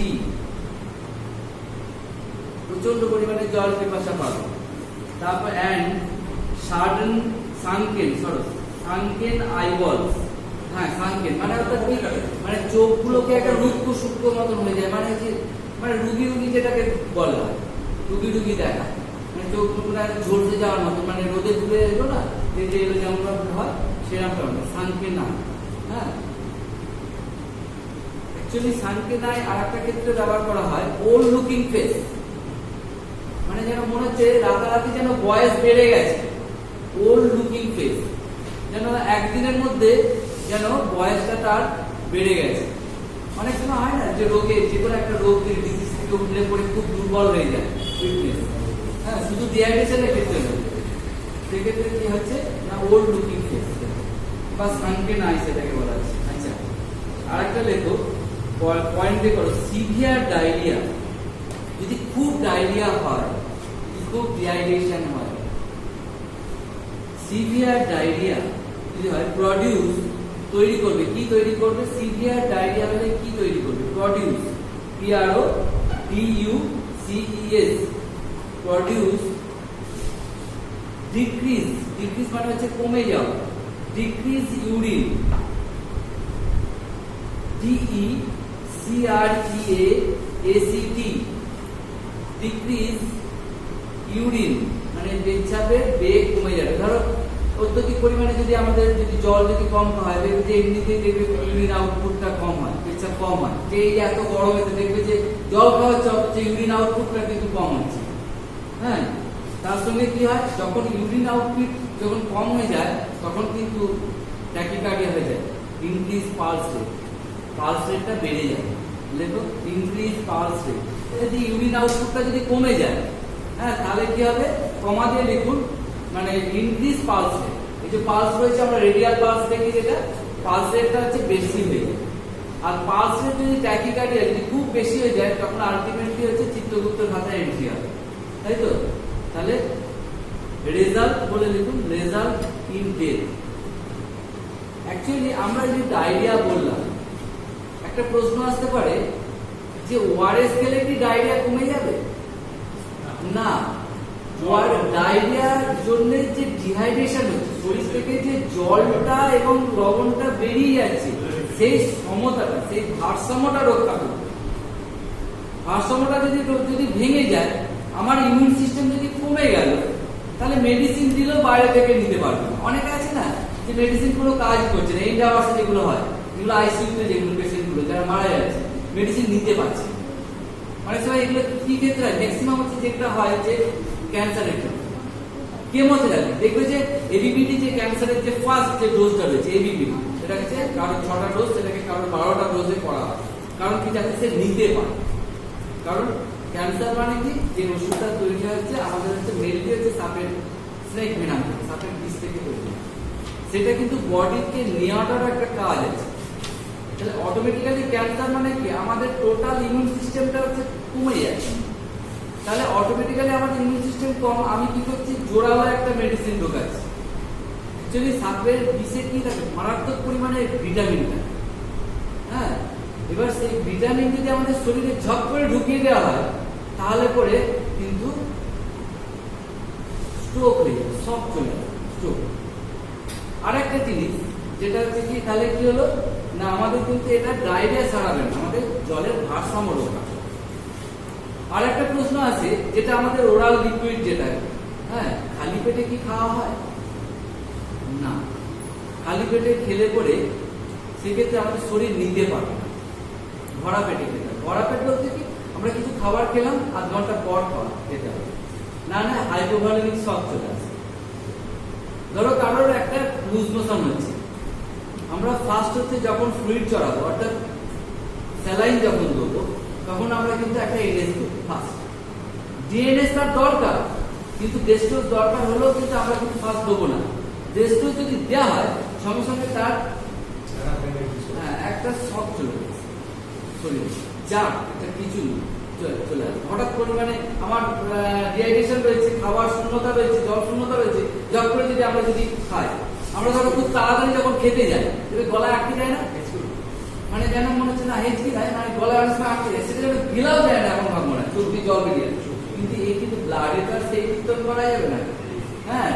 প্রচন্ড পরিমাণে জল পিপাসা পাবে। তারপর অ্যান্ড সাডেন সানকেন আইবলস, হ্যাঁ সানকেন মানে অর্থাৎ কি, মানে চোখগুলোকে একটা রুক্ষ সূক্ষ্ম মতন হয়ে যায়, মানে যে মানে রুগী যেটাকে বলা হয়, রুগী দেখা, মানে চোখগুলো ঝলসে যাওয়ার মতো, মানে রোদে ডুবে এলো না, যেতে এলো যেমন হয় সেরকম সানকেন আই। হ্যাঁ, অ্যাকচুয়ালি সানকেন আই আর একটা ক্ষেত্রে ব্যবহার করা হয়, ওল্ড লুকিং ফেস, মানে যেন মনে হচ্ছে রাতারাতি যেন বয়স বেড়ে গেছে, ওল্ড লুকিং ফেস, যেন একদিনের মধ্যে যেন বয়সটা তার বেড়ে গেছে। অনেক সময় হয় না যে রোগে, যে কোনো একটা রোগ ডিজিজ থেকে উঠলে পরে খুব দুর্বল হয়ে যায়, উইকনেস। হ্যাঁ, শুধু ডিহাইড্রেশনের ক্ষেত্রে নয়, সেক্ষেত্রে কি হচ্ছে না, ওল্ড লুকিং ফেস বা সানকেন আই সেটাকে বলা হচ্ছে। আচ্ছা, আর একটা লেখো, পয়েন্টে করো, সিভিয়ার ডায়রিয়া, যদি খুব ডায়রিয়া হয়, খুব ডিহাইড্রেশন হয়, সিভিয়ার ডায়রিয়া যদি হয়, প্রডিউস তৈরি করবে, কি তৈরি করবে, সিভিয়ার ডায়রিয়া হলে কি তৈরি করবে, প্রডিউস, PRODUCES, প্রডিউস ডিক্রিজ মানে হচ্ছে কমে যাওয়া, decrease urine, DECREACT, decrease urine মানে পেচ্ছাপের বেগ কমে যাবে। ধরো অত্যধিক পরিমাণে যদি আমাদের যদি জল যদি কম হয়, দেখবে যে এমনিতেই দেখবে ইউরিন আউটপুটটা কম হয়, পেচ্ছাপ কম হয়, যে এই এত গরমেতে দেখবে যে জল খাওয়া হচ্ছে ইউরিন আউটপুটটা কিন্তু কম হচ্ছে। হ্যাঁ, তার সঙ্গে কি হয়, যখন ইউরিন আউটপুট যখন কম হয়ে যায় তখন কিন্তু ট্যাকিকার্ডিয়া হয়ে যায়, ইনক্রিজ পালস রেটটা বেড়ে যায়। দেখো ইনক্রিজ পালস রেট, যদি ইউরিন আউটপুটটা যদি কমে যায়, হ্যাঁ তাহলে কি হবে, কমা দিয়ে লিখুন, মানে ইনক্রিজ পালস রেট। এই যে পালস রয়েছে আমরা রেডিয়াল পালস দেখি, যেটা পালস রেটটা হচ্ছে বেশি হয়ে যায়। আর পালস রেট যদি ট্যাকিকার্ডিয়া যদি খুব বেশি হয়ে যায়, তখন আলটিমেটলি হচ্ছে চিত্তগুপ্ত ধাতায় এন্ট্রি হবে, তাই তো? তাহলে রেজাল্ট বলে লিখুন, রেজাল্ট ইন ডেথ। অ্যাকচুয়ালি আমরা যে ডায়রিয়া বললাম, একটা প্রশ্ন আসতে পারে যে ওআরএস খেলে কি ডায়রিয়া কমে যাবে? না, ডায়রিয়ার জন্য যে ডিহাইড্রেশন হচ্ছে, শরীর থেকে যে জলটা এবং লবণটা বেরিয়ে যাচ্ছে, সেই সমতাটা, সেই ভারসাম্যটা রক্ষা করবে। ভারসাম্যটা যদি ভেঙে যায়, আমার ইমিউন সিস্টেম যদি কমে গেল, তাহলে মেডিসিন দিলেও বাইরে থেকে নিতে পারবে। অনেকে আছে না যে মেডিসিন কোনো কাজ করছে না, ইন্টারভার্সে যেগুলো হয়, যেগুলো আইসিইউতে যেগুলো পেশেন্টগুলো যারা মারা যাচ্ছে, মেডিসিন নিতে পারছে। অনেক সময় এগুলো কি ক্ষেত্রে হয়, ম্যাক্সিমাম হচ্ছে যেটা হয় যে ক্যান্সারের ক্ষেত্রে, কেমোথেরাপি। দেখবে যে এবিপিটি, যে ক্যান্সারের যে ফার্স্ট যে ডোজটা রয়েছে এবিপিটি, সেটা হচ্ছে কারো 6টা ডোজ, সেটাকে কারো 12টা ডোজে করা হয়। কারণ কি, যাতে সে নিতে পারে। কারণ ক্যান্সার মানে কি, যে ওষুধটা তৈরি হচ্ছে আমাদের হচ্ছে মেনলি হচ্ছে সাপের স্নেক ভেনাম, সাপের বিষ থেকে তৈরি, সেটা কিন্তু বডিকে নেওয়াটার একটা কাজ আছে। তাহলে অটোমেটিক্যালি ক্যান্সার মানে কি, আমাদের টোটাল ইমিউন সিস্টেমটা হচ্ছে কমে যাচ্ছে। তাহলে অটোমেটিক্যালি আমাদের ইমিউন সিস্টেম কম, আমি কি করছি, জোরালো একটা মেডিসিন ঢোকাচ্ছি। অ্যাকচুয়ালি সাপের বিষে কি থাকে, মারাত্মক পরিমাণে ভিটামিন থাকে। হ্যাঁ, এবার সেই ভিটামিন যদি আমাদের শরীরে ঝপ করে ঢুকিয়ে দেওয়া হয়, তাহলে পরে কিন্তু স্ট্রোক হয়ে যাবে, সব চলে যাবে, স্ট্রোক। আর একটা জিনিস যেটা হচ্ছে কি, তাহলে কি হলো না, আমাদের কিন্তু এটা ডায়রিয়া ছাড়াবে না, আমাদের জলের ভারসাম্য রক্ষা করবে। আর একটা প্রশ্ন আছে, যেটা আমাদের ওরাল লিকুইড যেটা, হ্যাঁ, খালি পেটে কি খাওয়া হয়? না, খালি পেটে খেলে পরে সেক্ষেত্রে আমাদের শরীর নিতে পারবে না। ভরা পেটে খেতে হবে। ভরা পেট বলতে কি, আমরা কিছু খাবার খেলাম, আধ ঘন্টা পর খেতে হবে, না না হাইপোভলিমিক শক চলে আসে। ধরো কারোর একটা লুজ মোশন হচ্ছে, আমরা ফার্স্ট হচ্ছে যখন ফ্লুইড চড়াবো, অর্থাৎ স্যালাইন যখন দেবো, তখন আমরা কিন্তু একটা এনএস দেবো ফার্স্ট। ডিএনএস তার দরকার, কিন্তু ডেস্টোজ দরকার হলেও কিন্তু আমরা কিন্তু ফার্স্ট দেবো না। ডেস্টোজ যদি দেওয়া হয়, সঙ্গে সঙ্গে তার একটা শক চলে যাচ্ছে শরীরে, যা একটা কিছু চলে আসে হঠাৎ পরিমাণে। আমার ডিহাইড্রেশন রয়েছে, খাবার শূন্যতা রয়েছে, জল শূন্যতা রয়েছে, জব করে যদি আমরা যদি খাই, আমরা ধরো খুব তাড়াতাড়ি যখন খেতে যাই, গলায় আটকে যায় না, মানে যেন মনে হচ্ছে না হেঁচকি যায়, মানে গলায় অনেক সময় আটকে যায়, সেটা যেন গিলাও যায় না, এমন ভাব মনে হয় চর্বি জল বেরিয়ে। কিন্তু এই কিন্তু ব্লাডে তো আর সেই কীর্তন করা যাবে না, হ্যাঁ।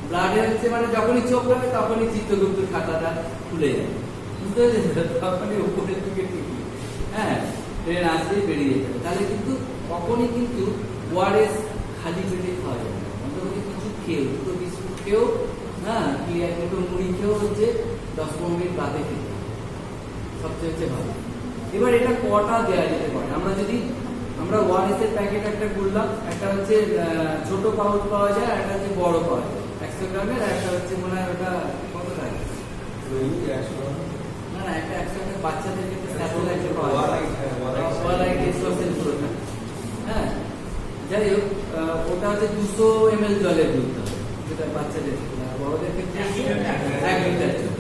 ব্লাডে হচ্ছে মানে যখনই চোখ লাগে তখনই চিত্তগুপ্তের খাতাটা খুলে যায়, বুঝতে পেরেছে, তখনই উপরের দিকে টিকি, হ্যাঁ, ট্রেন আসলেই বেরিয়ে যাবে। তাহলে কিন্তু কখনই কিন্তু ওআরএস খালি পেটে খাওয়া যাবে না, অন্তত কিছু খেয়েও, দুটো বিস্কুট খেয়েও, হ্যাঁ, দুটো মুড়ি খেয়েও হচ্ছে 10-15 মিনিট বাদে খেতে হবে, সবচেয়ে হচ্ছে ভালো। এবার এটা কটা দেওয়া যেতে পারে, আমরা ওআরএস এর প্যাকেট একটা করলাম, একটা হচ্ছে ছোট পাউচ পাওয়া যায়, একটা হচ্ছে বড় পাওয়া যায় 100 গ্রামের, একটা হচ্ছে মনে হয় ওটা কত টাকা, না না একটা 100 গ্রাম বাচ্চাদের ক্ষেত্রে স্যাম্পল একটা পাওয়া যায়, হ্যাঁ। যাই হোক, ওটা হচ্ছে 200 ml জলে গুলতে হবে, যেটা বাচ্চাদের, বড়দের ক্ষেত্রে 1 লিটার জল।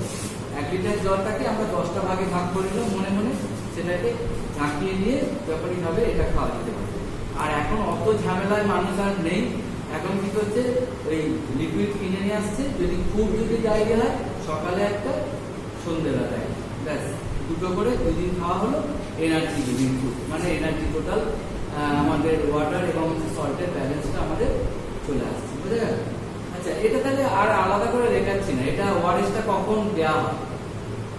1 লিটার জলটাকে আমরা 10টা ভাগে ভাগ করে নিলাম মনে মনে, সেটাকে ঝাঁকিয়ে নিয়ে যখনই হবে এটা খাওয়া যেতে পারে। আর এখন অত ঝামেলায় মানুষ আর নেই, এখন কি করছে, ওই লিকুইড কিনে নিয়ে আসছে, যদি ডায়রিয়া হয় সকালে একটা, সন্ধ্যেবেলা দেয়, ব্যাস, দুটো করে 2 দিন খাওয়া হলো, এনার্জি গিভিং ফুড, মানে এনার্জি টোটাল আমাদের ওয়াটার এবং সল্টের ব্যালেন্সটা আমাদের চলে আসছে, বুঝে গেল? আচ্ছা, এটা তাহলে আর আলাদা করে লেখাচ্ছি না, এটা ওয়ারেসটা কখন দেওয়া হয়,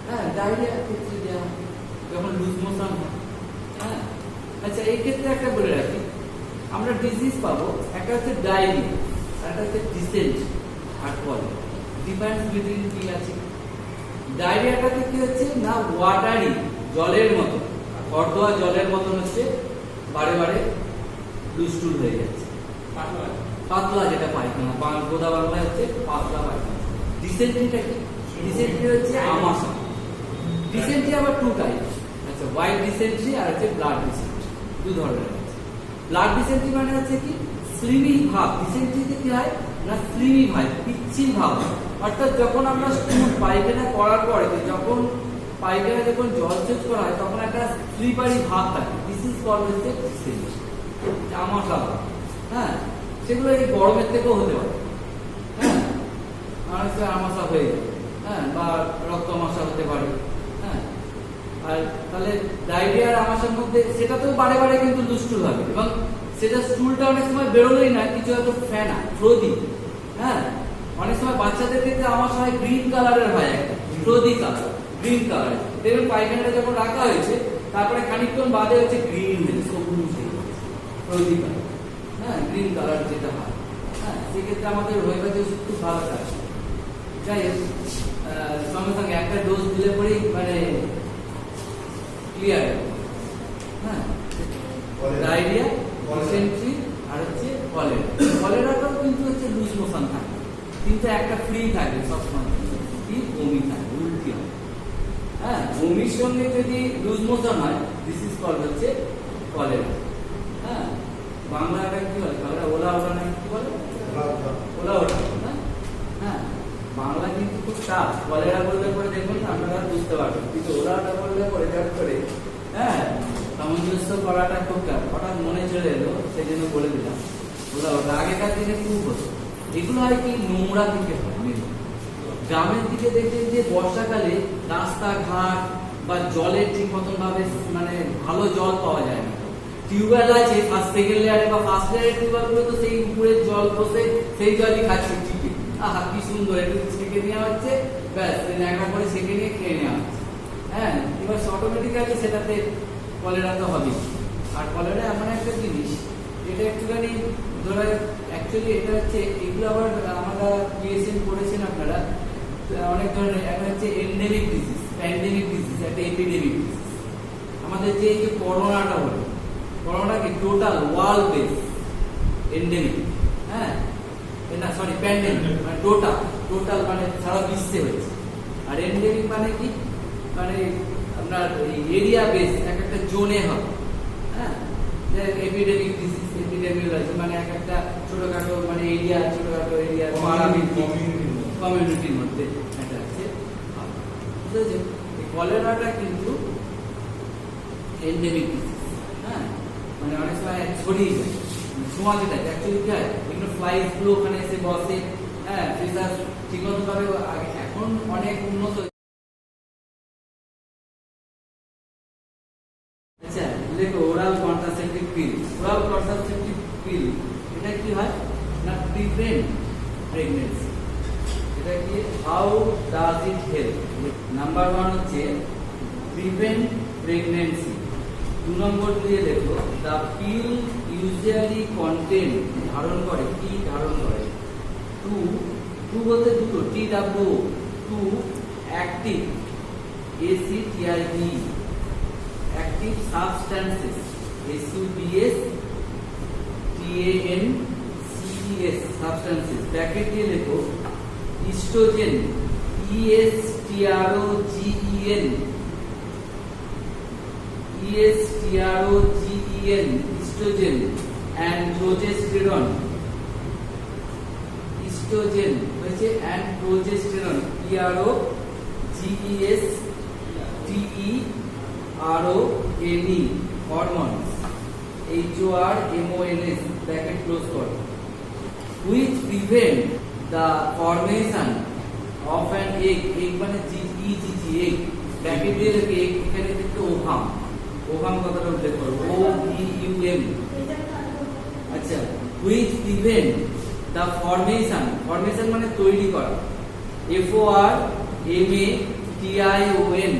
হ্যাঁ, ডায়রিয়ার ক্ষেত্রে দেওয়া হয়, যখন লুজ মোশন হয়, হ্যাঁ। আচ্ছা, এই ক্ষেত্রে একটা বলে রাখি, আমরা ডিজিজ পাবো, একটা হচ্ছে ডায়রিয়া, আর একটা হচ্ছে ডিসেন্ট আর কলেরা। ডিফারেন্স বিটুইন কি আছে? ডায়রিয়াটাতে কি হচ্ছে না, ওয়াটারি জলের মতো, খরদোয়া জলের মতন হচ্ছে, বারে বারে লুজটুল হয়ে যাচ্ছে, পাতলা, যেটা পায়খানা, গোদা বাংলায় হচ্ছে পাতলা পায়খানা। ডিসেন্ট্রিটা কি? ডিসেন্ট্রি হচ্ছে আমাশা। ডিসেন্ট্রি আবার 2 টাইপ, আচ্ছা, হোয়াইট ডিসেন্ট্রি আর হচ্ছে ব্লাড ডিসেন্ট্রি, 2 ধরনের আছে। ব্লাড ডিসেন্ট্রি মানে হচ্ছে কি, স্লিমি ভাব। ডিসেন্ট্রিতে কি হয় না, স্লিমি ভাব, পিচ্ছিল ভাব, অর্থাৎ যখন আমরা পায়খানা করার পরে, যখন পায়খানা যখন জলসেচ করা হয়, তখন একটা স্লিপারি ভাব থাকে, দিস ইজ কল্ড হচ্ছে ডিসেন্ট্রি, আমাশা ভাব, হ্যাঁ। সেগুলো এই গরমের থেকেও হতে পারে, হ্যাঁ, অনেক সময় আমাশা হয়ে যায়, হ্যাঁ, বা রক্ত আমাশা হতে পারে, হ্যাঁ। আর তাহলে ডায়রিয়া আর আমাশার মধ্যে সেটাতেও বারে বারে কিন্তু লুজটুল হবে, এবং সেটা স্টুলটা অনেক সময় বেরোলোই না, কিছু হয়তো ফেনা, ফ্রোদি, হ্যাঁ। অনেক সময় বাচ্চাদের ক্ষেত্রে আমাশা হয় গ্রিন কালারের হয়, একটা ফ্রোদি কালার, গ্রিন কালার, দেখবেন পায়খানাটা যখন রাখা হয়েছে, তারপরে খানিকক্ষণ বাদে হচ্ছে গ্রিন হয়েছে, সবুজ হয়ে গেছে, ফ্রোদি কালার, হ্যাঁ, গ্রিন কালার যেটা হয়, হ্যাঁ। সেক্ষেত্রে আমাদের হোমিওপ্যাথি ওষুধ খুব ভালো কাজ। যাই হোক, সঙ্গে সঙ্গে একটা ডোজ দিলে পরেই মানে ক্লিয়ার, হ্যাঁ। ডায়রিয়া, ডিসেন্ট্রি আর হচ্ছে কলেরা। কলেরাটাও কিন্তু হচ্ছে লুজ মোশন থাকে, কিন্তু একটা ফ্রি থাকে সবসময়, কি বমি থাকে, উল্টি হয়, হ্যাঁ। বমির সঙ্গে যদি লুজ মোশন হয়, দিস ইজ কল্ড হচ্ছে কলেরা, হ্যাঁ। বাংলাটা কি হয়, কলেরা ওলা ওলা না কি বলে, ওলা ওলা, হ্যাঁ। বাংলা কিন্তু খুব টাফ, কলেরা বললে পরে দেখুন আপনারা বুঝতে পারবেন, কিন্তু ওলাটা বললে পরে যার করে, হ্যাঁ, সামঞ্জস্য করাটা খুব টাফ। হঠাৎ মনে চলে এলো, সেই জন্য বলে দিলাম ওলা ওটা। আগেকার দিনে খুব হতো, এগুলো হয় কি নোংরা দিকে হয়, গ্রামের দিকে দেখবেন যে বর্ষাকালে রাস্তাঘাট বা জলের ঠিক মতন ভাবে মানে ভালো জল পাওয়া যায় না, টিউবওয়েল আছে ফার্স্ট সেকেন্ড লেয়ারে বা ফার্স্ট লেয়ারের টিউবওয়েল গুলো তো সেই উপরের জল বসে সেই জলই খাচ্ছে ঠিকই। আহা কি সুন্দর, একটু ছেঁকে নেওয়া হচ্ছে, ব্যাস ন্যাকড়া করে ছেঁকে নিয়ে খেয়ে নেওয়া হচ্ছে। হ্যাঁ, এবার অটোমেটিক্যালি সেটাতে কলেরা তো হবেই। আর কলেরা এমন একটা জিনিস, এটা একটুখানি ধরো অ্যাকচুয়ালি এটা হচ্ছে, এগুলো আবার আমরা পিএসএন করেছেন আপনারা অনেক ধরনের। একটা হচ্ছে এন্ডেমিক ডিজিজ, প্যান্ডেমিক ডিজিজ, একটা এপিডেমিক ডিজিজ। আমাদের যে এই যে করোনাটা হলো, করোনা কি টোটাল ওয়ার্ল্ড বেস এন্ডেমিক, হ্যাঁ না সরি প্যান্ডেমিক, মানে টোটাল মানে সারা বিশ্বে হয়েছে। আর এন্ডেমিক মানে কি, মানে আপনার এরিয়া বেস, এক একটা জোনে হবে। হ্যাঁ, এপিডেমিক ডিজিজ, এপিডেমিওলজি মানে এক একটা ছোটখাটো মানে এরিয়া, ছোটখাটো এরিয়া কমিউনিটির মধ্যে এটা আছে। বুঝেছেন, এই কলেরাটা কিন্তু এন্ডেমিক ডিজিজ। হ্যাঁ, মানে অনেক সময় ছড়িয়ে যায়, সমাজে থাকে। অ্যাকচুয়ালি কি হয়, এগুলো ফ্লাইস গুলো ওখানে এসে বসে। হ্যাঁ, ফিশার ঠিকমতো ভাবে এখন অনেক উন্নত। আচ্ছা দেখো, oral contraceptive pill, oral contraceptive pill এটা কি হয় না, প্রিভেন্ট প্রেগন্যান্সি। এটা কি, how does it help? Number 1 হচ্ছে প্রিভেন্ট প্রেগন্যান্সি। 2 নম্বর দিয়ে দেখো, দ্য পিল ইউজুয়ালি কন্টেন, ধারণ করে, কি ধারণ করে? টু বলতে দুটো, TW, two active, ACTIV, active substances, SUBS, TANCES, substances. Bracket দিয়ে লেখো oestrogen, ESTROGEN, oestrogen, and progesterone, oestrogen হচ্ছে and progesterone, PROGESTERONE, hormones, HORMONS, bracket close করো, which prevent the formation of an egg, egg মানে GEGG, egg, bracket দিয়ে রেখে egg, এখানে দেখতে ovum, ovum কথাটা উল্লেখ করো, OVUM। আচ্ছা, which prevent the formation মানে তৈরি করা, FORMATION,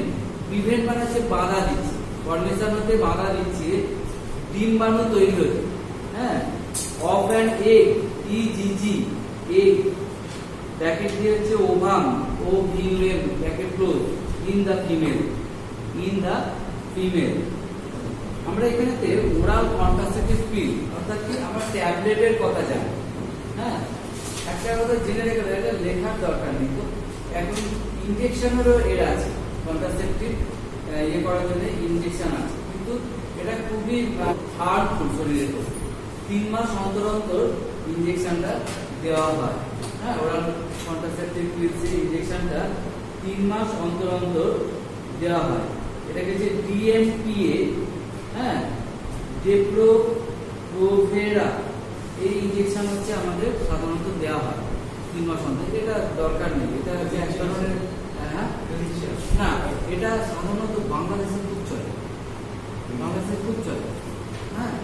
prevent মানে হচ্ছে বাধা দিচ্ছে, ফর্মেশন হতে বাধা দিচ্ছে, ডিম্বাণু তৈরি হচ্ছে। হ্যাঁ, of an egg, EGG, egg, bracket দিয়ে হচ্ছে ovum, OVUM, bracket close, in the female। আমরা এখানেতে ওরাল কন্ট্রাসেপটিভ পিল অর্থাৎ কি, আমরা ট্যাবলেটের কথা জানি। হ্যাঁ, একটা কথা জেনে রেখে দাও, এটা লেখার দরকার নেই। তো এখন ইনজেকশনেরও এর আছে, কন্ট্রাসেপটিভ ইয়ে করার জন্য ইনজেকশন আছে, কিন্তু এটা খুবই হার্মফুল শরীরের পক্ষে। 3 মাস অন্তর অন্তর ইনজেকশনটা দেওয়া হয়। হ্যাঁ, ওরাল কন্ট্রাসেপটিভ পিলসের ইনজেকশনটা 3 মাস অন্তর অন্তর দেওয়া হয়। এটাকে যে DMPA, হ্যাঁ, ডেপ্রোভেরা, এই ইনজেকশন হচ্ছে আমাদের সাধারণত দেওয়া হয় 3 মাস অন্তর। এটা দরকার নেই, এটা হচ্ছে এক ধরনের, হ্যাঁ না, এটা সাধারণত বাংলাদেশে খুব চলে, বাংলাদেশে খুব চলে। হ্যাঁ,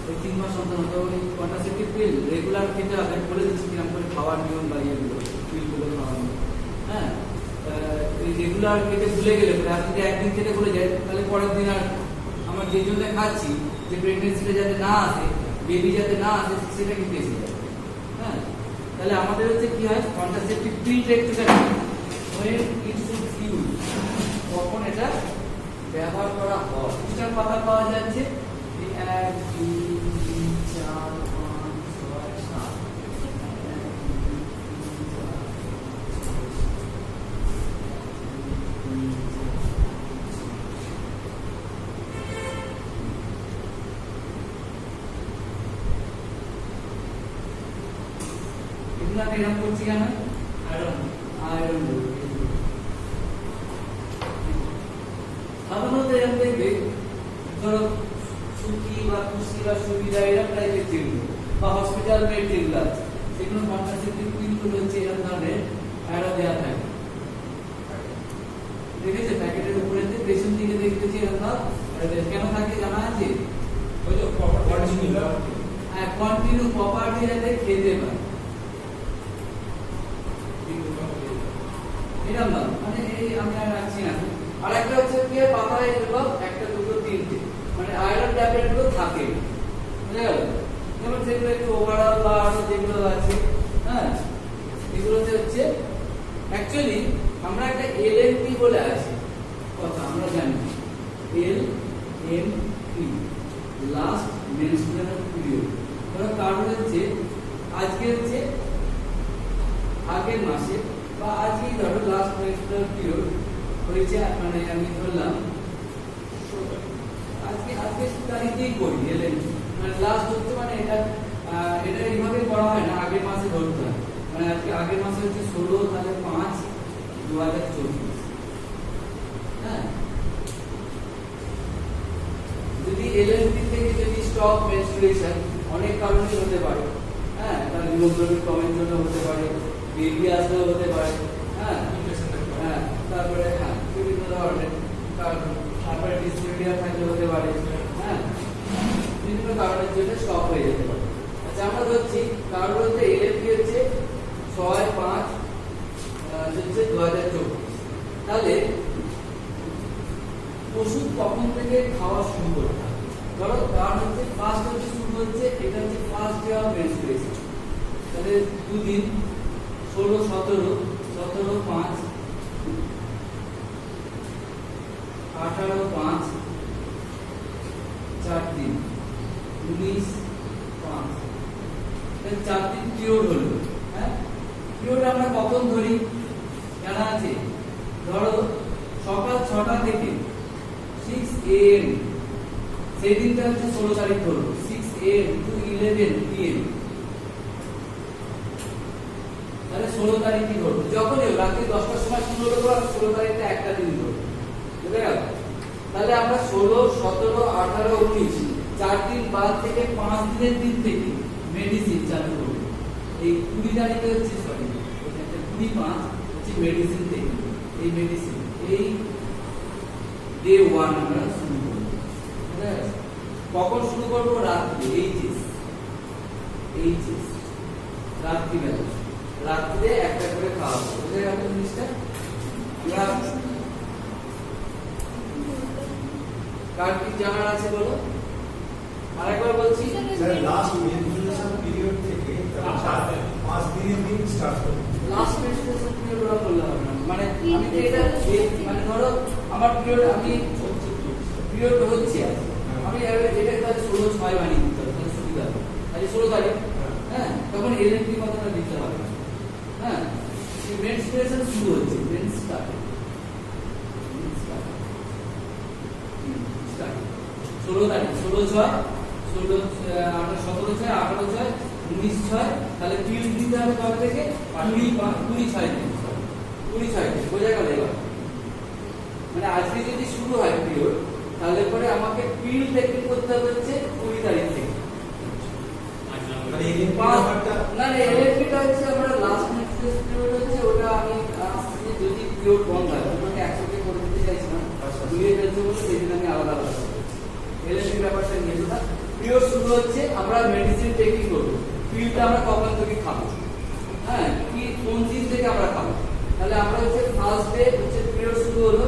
ওই 3 মাস অন্তর অন্তর ওই কন্ট্রাসেপটিভ পিল রেগুলার খেতে হবে, বলে দিচ্ছি কিরকম করে খাওয়ার নিয়ম বা ইয়েগুলো, পিলগুলো খাওয়ার নিয়ম। হ্যাঁ, রেগুলার খেতে ভুলে গেলে, আপনি যদি একদিন খেতে ভুলে যায়, তাহলে পরের দিন আর আমার যে জন্য খাচ্ছি, যে প্রেগনেন্সিটা যাতে না আসে, বেবি যাতে না আসে, সেটা কিন্তু এসে যায়। হ্যাঁ, তাহলে আমাদের হচ্ছে কি হয়, কন্ট্রাসেপটিভ পিলটা একটুখানি when it should use, কখন এটা ব্যবহার করা হয়, এটার কথা পাওয়া যাচ্ছে 1 2 3 4 5 6 7। এগুলা এরকম করছি কেন, আয়রন সাধারণত এরকম দেখবে, ধরো সুতি বা কুশি বা সুবিধা এরকম টাইপের যেগুলো বা হসপিটাল বেড যেগুলো আছে, সেগুলো কন্ট্রাসেপটিভ পিলগুলো হচ্ছে এরকম ধরনের অ্যারো দেওয়া থাকে। দেখেছে প্যাকেটের উপরে পেছন দিকে দেখতেছি এরকম কেন থাকে জানা আছে? ওই যে প্রপার্টি কন্টিনিউ প্রপার্টি যাতে খেতে পারে এরকম না, মানে এই আমি আর রাখছি না। আর একটা হচ্ছে কি পাতায় এগুলো একটা দুটো তিনটে মানে আয়রন ট্যাবলেট গুলো থাকে, বুঝা গেল? যেমন যেগুলো একটু ওভারঅল বা আরো যেগুলো আছে, হ্যাঁ, এগুলোতে হচ্ছে অ্যাকচুয়ালি আমরা একটা এলএমপি বলে আছে কথা আমরা জানি, এলএমপি লাস্ট মেনস্ট্রুয়াল পিরিয়ড। ধরো কারণ হচ্ছে আজকে হচ্ছে আগের মাসে বা আজকেই ধরো লাস্ট মেনস্ট্রুয়াল পিরিয়ড হয়েছে, মানে আমি ধরলাম আজকে তারিখেই করি এলএমপি, মানে লাস্ট হচ্ছে মানে এটা এইভাবে করা হয় না, আগের মাসে ধরতে হয়, মানে আজকে আগের মাসে হচ্ছে 16/5/2024। হ্যাঁ, যদি এলএনপি থেকে যদি স্টপ মেনস্ট্রুয়েশন অনেক কারণে হতে পারে, হ্যাঁ, তার হিমোগ্লোবিন কমের জন্য হতে পারে, বেবি আসলেও হতে পারে, হ্যাঁ, হ্যাঁ, তারপরে হ্যাঁ বিভিন্ন ধরনের তারপরে ডিসপিউরিয়া থাকলে হতে পারে, হ্যাঁ, বিভিন্ন কারণের জন্য স্টপ হয়ে যেতে পারে। আচ্ছা, আমরা ধরছি কারণ হচ্ছে এলএনপি হচ্ছে 6/5/2024। তাহলে ওষুধ কখন থেকে খাওয়া শুরু করতে হবে? ধরো কারণ হচ্ছে ফার্স্ট হচ্ছে শুরু হচ্ছে, এটা হচ্ছে ফার্স্ট ডে অফ মেনস্ট্রুয়েশন, তাহলে দুদিন 16, 17, 17/5, 18/5, 4 দিন, 19/5, 4 দিন পিরিয়ড হলো। হ্যাঁ, পিরিয়ড আমরা কখন ধরি জানা আছে? ধরো সকাল 6টা থেকে 6 AM, সেই দিনটা হচ্ছে 16 তারিখ ধরো, 6 AM to 11 PM, তাহলে 16 তারিখই ধরো। যখনই রাত্রি 10টার সময় শুরু হলো, 16 তারিখটা একটা দিন ধরো, বুঝে গেল? তাহলে আমরা 16, 17, 18, 19 4 দিন বাদ থেকে 5 দিনের দিন থেকে মেডিসিন চালু করব। এই 20 তারিখে হচ্ছে সরি, এটা 25 হচ্ছে মেডিসিন থেকে, এই মেডিসিন এই ডে 1 আমরা শুরু করব। ঠিক আছে? কখন শুরু করব? রাত্রি, এইচএস রাত্রিবেলা, রাত্রে একটা করে খাওয়া হবে। বুঝে গেল জিনিসটা? আমরা কার কি জানার আছে বলো? আরেকবার বলছি, স্যার লাস্ট মেনস্ট্রুয়েশন পিরিয়ড থেকে 5 দিনের দিন স্টার্ট হবে। লাস্ট মেনস্ট্রুয়েশন পিরিয়ড ওরা বললে হবে না, মানে আমি তো এটা মানে ধরো আমার পিরিয়ড পিরিয়ড হচ্ছে আমি এটা তাহলে 16/6 বানিয়ে দিতে হবে, তাহলে সুবিধা হবে। তাহলে 16 তারিখ, হ্যাঁ, তখন এলএনপি কথাটা দিতে হবে, হ্যাঁ, মেনস্ট্রুয়েশন শুরু হচ্ছে, মেন্স স্টার্ট 16 তারিখ, 16/6, 17/6, 18/6, 19/6, তাহলে পিরিয়ড দিতে হবে কবে থেকে? 20/6 দিন, 20/6 দিন, বোঝা গেল? এবার মানে আজকে যদি শুরু হয় পিরিয়ড, তাহলে পরে আমাকে পিরিয়ড টেকিং করতে হবে হচ্ছে 20 তারিখ থেকে। মানে এই ব্যাপারটা না না, এলএনপিটা হচ্ছে আমরা লাস্ট মেনস্ট্রুয়েশন পিরিয়ড হচ্ছে ওটা আমি যদি পিরিয়ড বন্ধ হয় ওটাকে একসাথে করে দিতে চাইছি না, দুইয়ে ফেলতে বলে সেদিন আমি আলাদা আলাদা এলএনপি ব্যাপারটা নিয়ে যেটা পিরিয়ড শুরু হচ্ছে, আমরা মেডিসিন টেকিং করবো। পিরিয়ডটা আমরা কখন থেকে খাবো, হ্যাঁ, কি কোন দিন থেকে আমরা খাবো? তাহলে আমরা হচ্ছে ফার্স্ট ডে হচ্ছে পিরিয়ড শুরু হলো,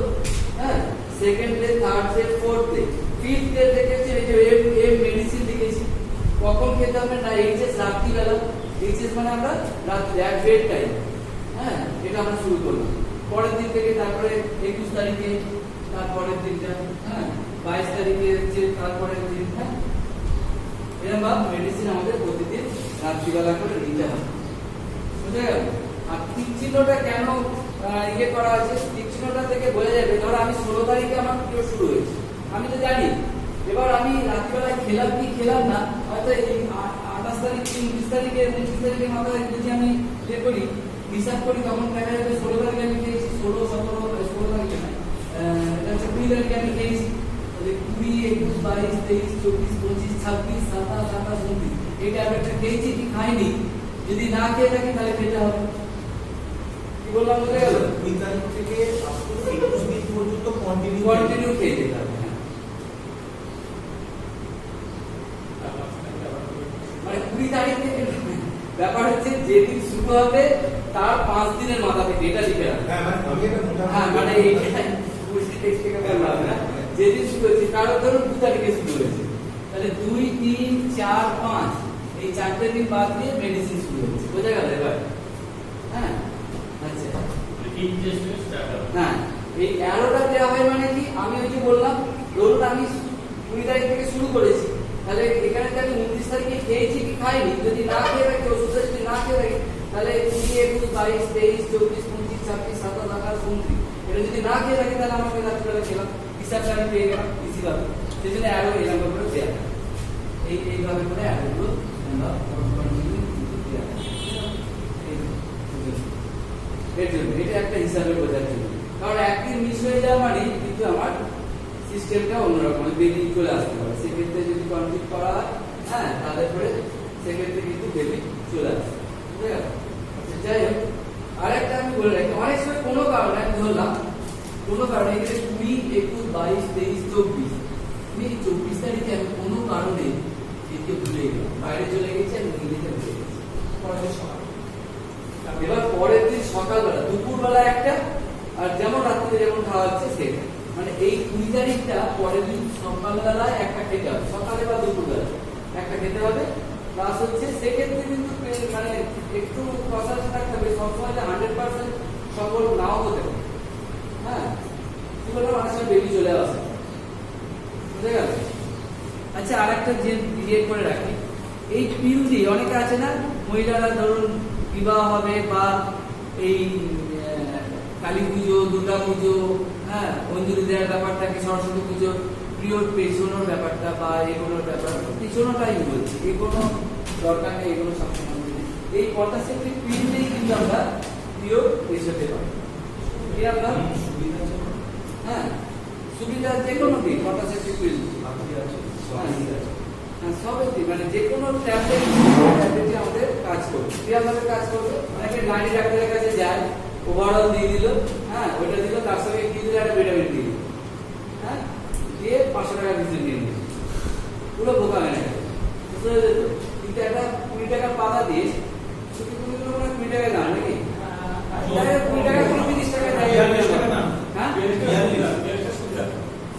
হ্যাঁ, second day, third day, fourth day, fifth day থেকে হচ্ছে এই যে এম মেডিসিন লিখেছি। কখন খেতে হবে? না, এইচএস রাত্রিবেলা, এইচএস মানে আমরা রাত্রি এক বেড টাইম, হ্যাঁ, এটা আমরা শুরু করলাম। পরের দিন থেকে তারপরে 21 তারিখে তারপরের দিনটা, হ্যাঁ, 22 তারিখে হচ্ছে তারপরের দিন, হ্যাঁ, এরকম মেডিসিন আমাদের প্রতিদিন রাত্রিবেলা করে নিতে হবে। বুঝে গেল? আর টিক চিহ্নটা কেন ইয়ে করা আছে? টিক চিহ্নটা থেকে বোঝা যাবে, ধরো আমি 16 তারিখে আমার পিরিয়ড শুরু হয়েছে, আমি তো জানি। এবার আমি রাত্রিবেলায় খেলাম কি খেলাম না, হয়তো এই 28 তারিখ, 29 তারিখে, 29 তারিখের মাথায় যদি আমি ইয়ে করি, হিসাব করি, তখন দেখা যাবে 16 তারিখে আমি খেয়েছি, 16, 17, 16 তারিখে না, এটা হচ্ছে 20 তারিখে আমি খেয়েছি, 20, 21, 22, 23, 24, 25, 26, 27, 28, 29 এই ট্যাবলেটটা খেয়েছি কি খাইনি? যদি না খেয়ে থাকি তাহলে খেতে হবে। কি বললাম বুঝে গেল? 20 তারিখ থেকে 21 দিন পর্যন্ত কন্টিনিউ খেয়ে যেতে হবে। মানে 20 তারিখ থেকে ব্যাপার হচ্ছে যেদিন শুরু হবে তার 5 দিনের মাথা থেকে এটা লিখে রাখবে। হ্যাঁ মানে আমি এটা মোটামুটি হ্যাঁ মানে এইটাই পুরো টেক্সট থেকে বললাম না, যেদিন শুরু হয়েছে কারণ ধরুন 2 তারিখে শুরু হয়েছে, তাহলে 2 3 4 5 এই 4টে দিন বাদ দিয়ে মেডিসিন শুরু হচ্ছে, বোঝা গেল এবার? হ্যাঁ আচ্ছা হ্যাঁ, এই অ্যারোটা দেওয়া হয় মানে কি, আমি ওই যে বললাম ধরুন আমি 20 তারিখ থেকে শুরু করেছি, তাহলে এখানে আমি 29 তারিখে খেয়েছি কি খাইনি, যদি না খেয়ে থাকি ওষুধটা যদি না খেয়ে থাকি তাহলে 20 21 22 23 24 25 26 27 28 29 এটা যদি না খেয়ে থাকি তাহলে আমাকে রাত্রিবেলা খেলাম, হিসাবটা আমি পেয়ে গেলাম ইজিভাবে। সেই জন্য অ্যারো এরকম করে দেওয়া হয়, এইভাবে করে অ্যারোগুলো আমরা দেওয়া হয়। এর জন্য এটা একটা হিসাবে বোঝার জন্য, কারণ একদিন মিস হয়ে যাওয়া মানে কিন্তু আমার সিস্টেমটা অন্যরকম বেরিয়ে চলে আসতে পারে, সেক্ষেত্রে যদি কনফিগ করা হয় হ্যাঁ তাহলে পরে সেক্ষেত্রে কিন্তু বেরিয়ে চলে আসে, বুঝতে গেল? আচ্ছা যাই হোক, আরেকটা আমি বলে রাখি, অনেক সময় কোনো কারণে আমি ধরলাম কোনো কারণে এখানে 20 21 22 23 24 আমি 24 তারিখে আমি কোনো কারণে একে ভুলে গেলাম, বাইরে চলে গেছি আমি নিজেকে ভুলে গেছি, পরের সকাল এবার পরের দিন সকালবেলা দুপুরবেলা একটা আর যেমন রাত্রে যেমন খাওয়া হচ্ছে সেটা, মানে এই 20 তারিখটা পরের দিন সকালবেলা একটা খেতে হবে, সকালে বা দুপুরবেলা একটা খেতে হবে। প্লাস হচ্ছে সেক্ষেত্রে কিন্তু মানে একটু কনসাস থাকতে হবে, সবসময় 100% সফল নাও হতে পারে। হ্যাঁ কি বললাম, অনেক সময় বেবি চলে আসে, বুঝে গেল? আচ্ছা আরেকটা যে ইয়ে করে রাখি, এই পিউরি অনেকে আছে না, মহিলারা ধরুন বিবাহ হবে বা এই কালী পুজো, দুর্গা পুজো, হ্যাঁ অঞ্জলি দেওয়ার ব্যাপারটাকে, সরস্বতী পুজো পিরিয়ড পেছনোর ব্যাপারটা বা এগুলোর ব্যাপার পিছনোটাই বলছি, এগুলো দরকার নেই, এগুলো সবসময় এই কন্ট্রাসেপটিভ পিরিয়ডেই কিন্তু আমরা পিরিয়ড পেছাতে পারি। হ্যাঁ সুবিধা যে কোনো দিন কন্ট্রাসেপটিভ পিরিয়ড সবই মানে যে কোনো ট্যাবলেটে আমাদের কাজ করবে, কিভাবে কাজ করবে, অনেকে লাইনি ডাক্তারের কাছে যায়, ওভারঅল দিয়ে দিল, হ্যাঁ ওইটা দিল, তার সঙ্গে কি দিল, একটা ভিটামিন দিয়ে দিল, হ্যাঁ দিয়ে 500 টাকা ভিজিট নিয়ে নিল, পুরো বোকা মেনে গেল, বুঝতে পেরেছো তো? কিন্তু একটা 20 টাকার পাতা দিয়ে শুধু তুমি কোনো 20 টাকা দাম নাকি, 20 টাকা 30 টাকা হ্যাঁ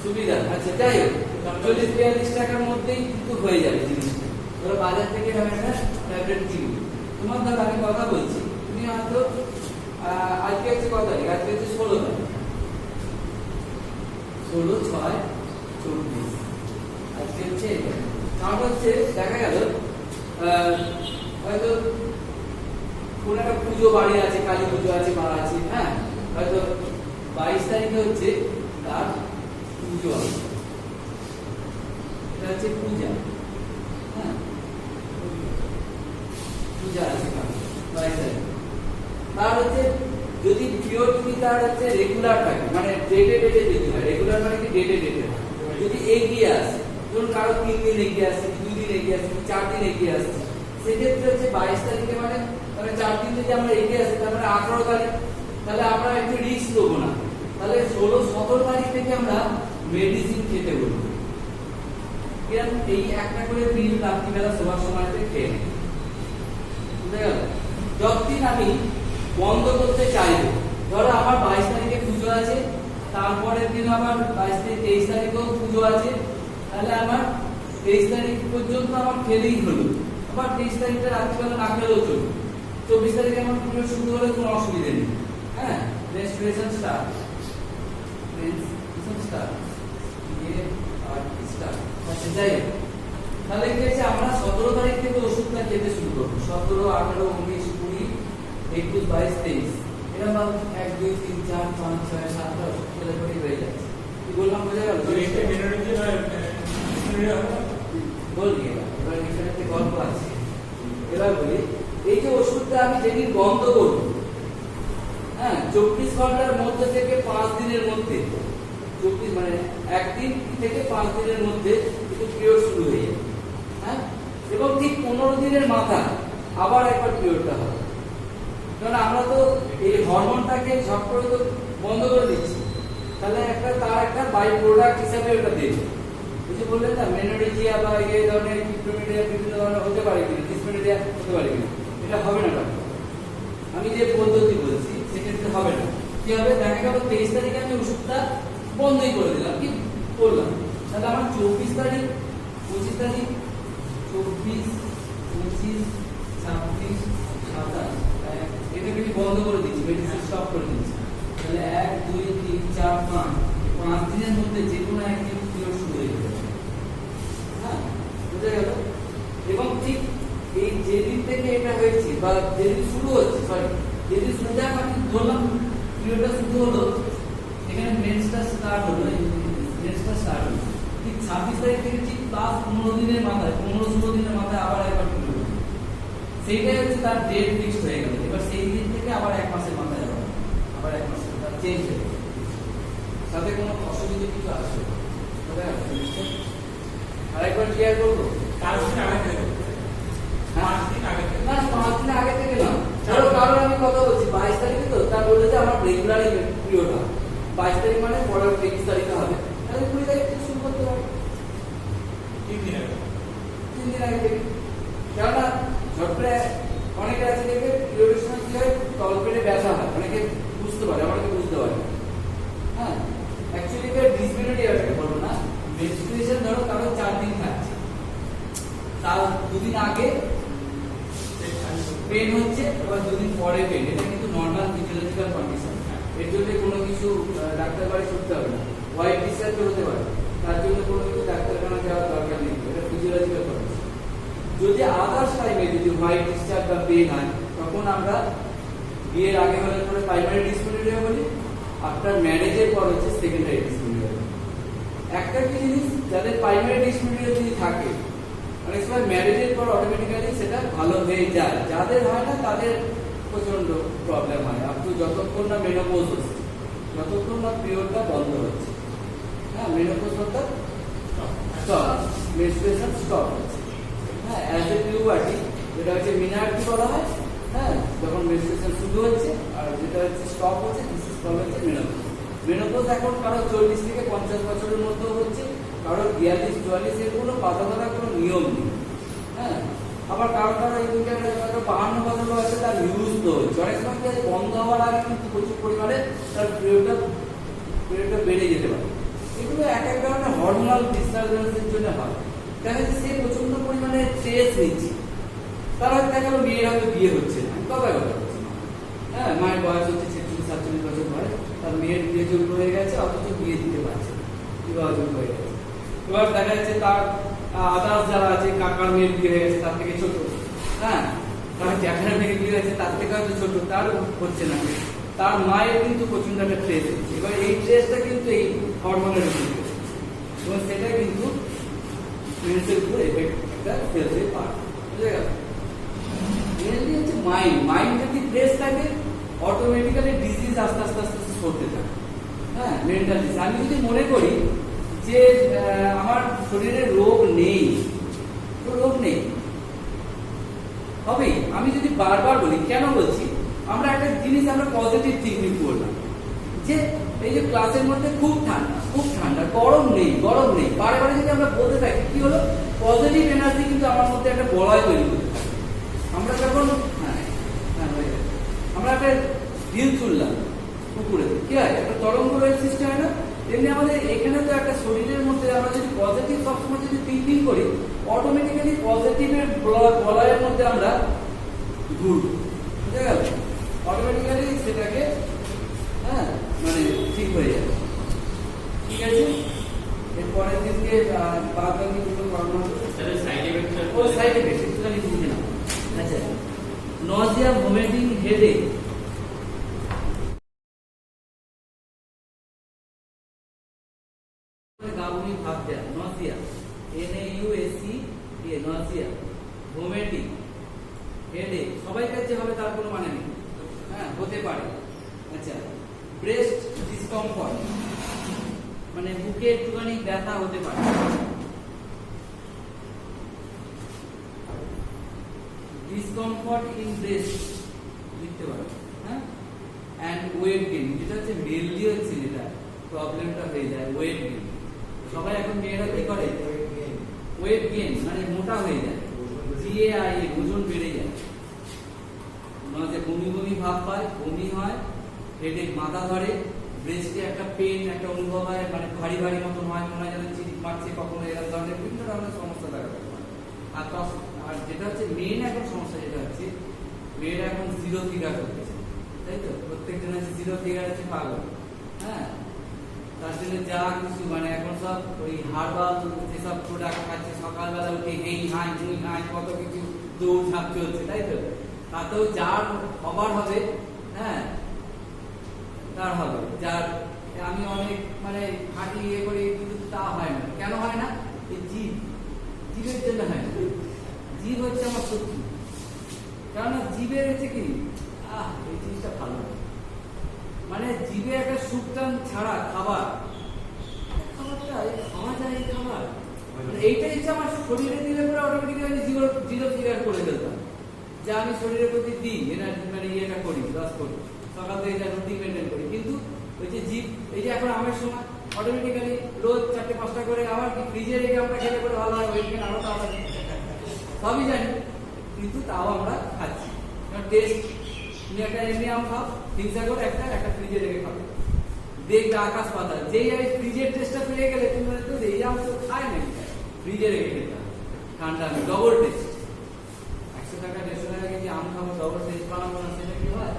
সুবিধা। আচ্ছা যাই হোক, 40-42 টাকার মধ্যেই কিন্তু হয়ে যাবে জিনিসটা, ধরো বাজার থেকে আমি একটা ট্যাবলেট কিনবো, তোমার ধরো আমি কথা বলছি, তুমি হয়তো আজকে হচ্ছে কত তারিখ, আজকে হচ্ছে 16 তারিখ, 16/6/24 আজকে হচ্ছে কারণ হচ্ছে দেখা গেল হয়তো কোন একটা পুজো বাড়ি আছে, কালী পুজো আছে বা আছে, হ্যাঁ হয়তো 22 তারিখে হচ্ছে তার পুজো আছে, এটা হচ্ছে পূজা, হ্যাঁ পূজা আছে 22 তারিখ, তার হচ্ছে যদি পিরিয়ড যদি তার হচ্ছে রেগুলার থাকে, মানে ডেটে ডেটে যেতে হয়, রেগুলার মানে কি ডেটে ডেটে হয়, যদি এগিয়ে আসে ধরুন কারো 3 দিন এগিয়ে আসছে, 2 দিন এগিয়ে আসছে, 4 দিন এগিয়ে আসছে, সেক্ষেত্রে হচ্ছে 22 তারিখে মানে 4 দিন যদি আমরা এগিয়ে আসি তার মানে 18 তারিখ, তাহলে আমরা একটু রিস্ক নেবো না, তাহলে 16-17 তারিখ থেকে আমরা মেডিসিন খেতে বলবো, এই একটা করে পিল রাত্রিবেলা সবার সময়তে খেয়ে নেই, বুঝতে গেল? যতদিন আমি বন্ধ করতে চাইবো, ধরো আমার 22 তারিখে পুজো আছে, তারপরের দিন আবার 22-23 তারিখেও পুজো আছে, তাহলে আমার 23 তারিখ পর্যন্ত আমার খেলেই হলো, আবার 23 তারিখে রাত্রিবেলা না খেলেও চলবে, 24 তারিখে আমার পুজো শুরু হলে কোনো অসুবিধা নেই, হ্যাঁ রেস্টুরেশন স্টার্ট আচ্ছা যাই হোক, তাহলে কি হচ্ছে আমরা 17 তারিখ থেকে ওষুধটা খেতে শুরু করবো, 17, 18, 19, 20, 21, 22, 23 এরকম 1, 2, 3, 4, 5, 6, 7 ওষুধ খেলে পরেই হয়ে যাচ্ছে, কি বললাম বোঝা গেল? বলবি এবার এখানে একটা গল্প আছে, এবার বলি এই যে ওষুধটা আমি যেদিন বন্ধ করবো, হ্যাঁ 24 ঘন্টার মধ্যে থেকে 5 দিনের মধ্যে, 24 মানে 1 দিন থেকে 5 দিনের মধ্যে কিন্তু পিরিয়ড শুরু হয়ে যাবে, হ্যাঁ এবং ঠিক 15 দিনের মাথায় আবার একবার পিরিয়ডটা হবে, কারণ আমরা তো এই হরমোনটাকে ঝট করে তো বন্ধ করে দিচ্ছি, তাহলে একটা তার একটা বাই প্রোডাক্ট হিসাবে ওটা দেবে, ওই যে বললেন না মেনোরেজিয়া বা এই ধরনের ক্রিপ্টোমেডিয়া বিভিন্ন ধরনের হতে পারে কিনা, ডিসমেনোরিয়া হতে পারে কিনা, এটা হবে না ডাক্তার। আমি যে পদ্ধতি বলছি সেক্ষেত্রে হবে না। কি হবে, দেখা গেল 23 তারিখে আমি ওষুধটা বন্ধই করে দিলাম, কি করলাম, তাহলে আমার 24 তারিখ 25 তারিখ 24 25 26 27 এটাকে আমি বন্ধ করে দিচ্ছি, মেডিসিন স্টপ করে দিচ্ছি। তাহলে 1 2 3 4 5 দিনের মধ্যে যে কোনো একদিন পিরিয়ড শুরু হয়ে যাবে। হ্যাঁ, বুঝা গেল? এবং ঠিক এই যেদিন থেকে এটা হয়েছে বা যেদিন শুরু হচ্ছে, সরি যেদিন শুরু যায় আমি ধরলাম পিরিয়ডটা শুরু হলো, এখানে মেন্সটা স্টার্ট হলো, মেন্সটা স্টার্ট হলো ঠিক 26 তারিখ থেকে ঠিক প্লাস 15 দিনের মাথায়, 15-16 দিনের মাথায় আবার একবার পিরিয়ড হলো। সেইটাই হচ্ছে তার ডেট ফিক্সড হয়ে গেল। এবার সেই দিন থেকে আবার 1 মাসের মাথায় যাবে, আবার 1 মাসের তার চেঞ্জ হয়ে গেল। তাতে কোনো অসুবিধা কিছু আসবে না। আরেকবার ক্লিয়ার করবো? 4 দিন আগে থেকে, 5 দিন আগে থেকে। না, 5 দিন আগে থেকে না। ধরো কারণ আমি কথা বলছি 22 তারিখে, তো তার বলে যে আমার রেগুলারই পিরিয়ড হয় 22 তারিখ মানে পরের 23 তারিখে হবে, তাহলে 20 তারিখ থেকে শুরু করতে হবে। 3 দিন আগে, 3 দিন আগে থেকে। কেননা ঝট করে অনেকের আছে দেখবে পিরিয়ডের সময় কি হয়, তলপেটে ব্যথা হয়, অনেকে বুঝতে পারে, অনেকে বুঝতে পারে। হ্যাঁ, অ্যাকচুয়ালি ডিসমেনোরিয়া এটাকে বলবো না, মেনস্ট্রুয়েশন ধরো কারো 4 দিন থাকছে, তার 2 দিন আগে পেন হচ্ছে, এবার 2 দিন পরে পেন, এটা কিন্তু নর্মাল ফিজিওলজিক্যাল কন্ডিশন। এর জন্য কোনো কিছু ডাক্তার বাড়ি ছুটতে হবে না, হোয়াইট ডিসচার্জ হতে পারে, তার জন্য কোনো কিছু ডাক্তারখানা যাওয়ার দরকার নেই, এটা ফিজিওলজিক্যাল কন্ডিশন। যদি আদার্স টাইমে যদি হোয়াইট ডিসচার্জ বা পেন হয়, তখন আমরা বিয়ের আগে হলে পরে প্রাইমারি ডিসমেনোরিয়া বলি, আফটার ম্যারেজের পর হচ্ছে সেকেন্ডারি ডিসমেনোরিয়া। একটা কি জিনিস, যাদের প্রাইমারি ডিসমেনোরিয়া যদি থাকে অনেক সময় ম্যারেজের পর অটোমেটিক্যালি সেটা ভালো হয়ে যায়, যাদের হয় না তাদের প্রচন্ড প্রবলেম হয় আপনি যতক্ষণ না মেনোপজ হচ্ছে, যতক্ষণ না পিরিয়ডটা বন্ধ হচ্ছে। হ্যাঁ, মেনোপজ অর্থাৎ স্টপ, মেনস্ট্রুয়েশন স্টপ হচ্ছে। হ্যাঁ, অ্যাজ এ পিউবার্টি যেটা হচ্ছে মিনার্কি বলা হয়, হ্যাঁ, যখন মেনস্ট্রুয়েশন শুরু হচ্ছে, আর যেটা হচ্ছে স্টপ হচ্ছে, দিস ইজ কল্ড হচ্ছে মেনোপজ। মেনোপজ এখন কারো 40 থেকে 50 বছরের মধ্যেও হচ্ছে, কারো 42-44, এর কোনো পাতা ধরার কোনো নিয়ম নেই। হ্যাঁ, আবার কারো এই দুইটা 52 বছর বয়সে তার ইউজ তো হচ্ছে, অনেক সময় বন্ধ হওয়ার আগে কিন্তু প্রচুর পরিমাণে তার পিরিয়ডটা বেড়ে যেতে পারে। এগুলো এক ধরনের হরমোনাল ডিস্টারবেন্সের জন্য হয়। দেখা যাচ্ছে সে প্রচন্ড পরিমাণে স্ট্রেস নিচ্ছে, তার হয়তো দেখা গেল মেয়ের হয়তো বিয়ে হচ্ছে না, কথা হচ্ছে না। হ্যাঁ, মায়ের বয়স হচ্ছে 46-47 বছর বয়স, তার মেয়ের বিয়ে যোগ্য হয়ে গেছে, অথচ বিয়ে দিতে পারছে না, বিবাহ যোগ্য হয়ে গেছে। এবার দেখা যাচ্ছে তার আদার্স যারা আছে, কাকার মেয়ের বিয়ে হয়ে গেছে তার থেকে ছোট, হ্যাঁ, তার জ্যাঠার মেয়ের বিয়ে হয়েছে তার থেকে হয়তো ছোট, তার হচ্ছে না, তার মায়ের কিন্তু প্রচন্ড একটা ট্রেস হচ্ছে। এবার এই ট্রেসটা কিন্তু এই হরমোনের উপর, এবং সেটা কিন্তু মেন্সের উপর এফেক্ট একটা ফেলতে পারে। বুঝে গেল? মেনলি হচ্ছে মাইন্ড যদি ট্রেস থাকে, অটোমেটিক্যালি ডিজিজ আস্তে আস্তে আস্তে আস্তে সরতে থাকে। হ্যাঁ, মেন্টাল ডিজিজ। আমি যদি মনে করি যে আমার শরীরে রোগ নেই, তো রোগ নেই হবে। আমি যদি বারবার বলি, কেন বলছি, আমরা একটা জিনিস আমরা পজিটিভ থিঙ্কিং করলাম যে এই যে ক্লাসের মধ্যে খুব ঠান্ডা, গরম নেই, বারে বারে যদি আমরা বলতে থাকি, কি হলো, পজিটিভ এনার্জি কিন্তু আমার মধ্যে একটা বলয় তৈরি করতে থাকে। আমরা যখন আমরা একটা ঢিল ছুড়লাম পুকুরে, কি হয়, একটা তরঙ্গ সৃষ্টি হয় না? তেমনি আমাদের এখানে তো একটা শরীরের মধ্যে আমরা যদি পজিটিভ সবসময় যদি থিঙ্কিং করি, অটোমেটিক্যালি পজিটিভের বলয়ের মধ্যে আমরা ঘুরবো। বুঝে গেল? অটোমেটিক্যালি সেটাকে, হ্যাঁ, মানে ঠিক হয়ে যাবে। ঠিক আছে, এর পরের দিনকে বাদ বাকি দুটো করানো সাইড এফেক্ট একটুখানি বুঝে নাও। আচ্ছা, নজিয়া, ভমিটিং, হেডেক, গাবুনি ভাব দেয়া, Nazia, NAUSEA, Nazia, vomiting, headache, সবাই কাছে হবে তার কোনো মানে নেই, হ্যাঁ, হতে পারে। আচ্ছা, ব্রেস্ট ডিসকমফর্ট, মানে বুকে একটুখানি ব্যথা হতে পারে। ডিসকমফর্ট ইন ব্রেস্ট লিখতে পারো, হ্যাঁ, এন্ড ওয়েট গেইন, যেটা হচ্ছে মেইনলি হচ্ছে যেটা প্রবলেমটা হয়ে যায় ওয়েট গেইন, সবাই এখন মেয়েরা কি করে ওয়েট গেইন মানে মোটা হয়ে যায়, জিএআই ওজন বেড়ে যায়, মাঝে বমি বমি ভাব পায়, বমি হয়, হেডেক মাথা ধরে, ব্রেস্টে একটা পেন একটা অনুভব হয়, মানে ভারী ভারী মতন হয়, মনে হয় যেন চিরিক মারছে, কখনো এরকম ধরনের বিভিন্ন ধরনের সমস্যা দেখা দিতে পারে। আর যেটা হচ্ছে মেন এখন সমস্যা যেটা হচ্ছে মেয়েরা এখন জিরো ফিগার করতেছে, তাই তো? প্রত্যেকজন আছে জিরো ফিগার আছে পাগল, হ্যাঁ। তার জন্য যা কিছু মানে এখন সব ওই হার্বাল যেসব প্রোডাক্ট খাচ্ছে, সকালবেলা উঠে এই হাই মুই হাই কত কিছু দৌড় ঝাঁপ চলছে, তাই তো? তাতেও যার হবার হবে, হ্যাঁ, তার হবে। যার আমি অনেক মানে হাঁটি ইয়ে করি কিন্তু তা হয় না। কেন হয় না? এই জীবের জন্য হয় না। জীব হচ্ছে আমার শত্রু। কেননা জীবের হচ্ছে কি এই জিনিসটা ভালো না। মানে জীবে একটা সুখটান ছাড়া খাবারটা খাওয়া যায়, এই খাবার মানে এইটা হচ্ছে আমার শরীরে দিলে পরে অটোমেটিক্যালি আমি জিরো ফিগার করে ফেলতাম, যে আমি শরীরের প্রতি দিই এনার্জি মানে ইয়েটা করি, লস করি, সকাল থেকে যা রুটিন মেনটেন করি। কিন্তু ওই যে জীব, এই যে এখন আমের সময় অটোমেটিক্যালি রোজ 4-5টা করে আবার কি ফ্রিজে রেখে আমরা খেলে করে ভালো হয়, ওয়েট গেইন আরো তাড়াতাড়ি সবই জানি, কিন্তু তাও আমরা খাচ্ছি। টেস্ট তুমি একটা এমনি আম খাও, হিংসা করে একটা ফ্রিজে রেখে খাও, দেখবে আকাশ পাতাল। যেই আমি ফ্রিজের টেস্টটা পেয়ে গেলে তুমি বলে তো এই আম তো খাই নাকি, ফ্রিজে রেখে খেতে ঠান্ডা আমি ডবল টেস্ট। 100 টাকা 150 টাকা কেজি আম খাবো, ডবল টেস্ট বানাবো না, সেটা কি হয়?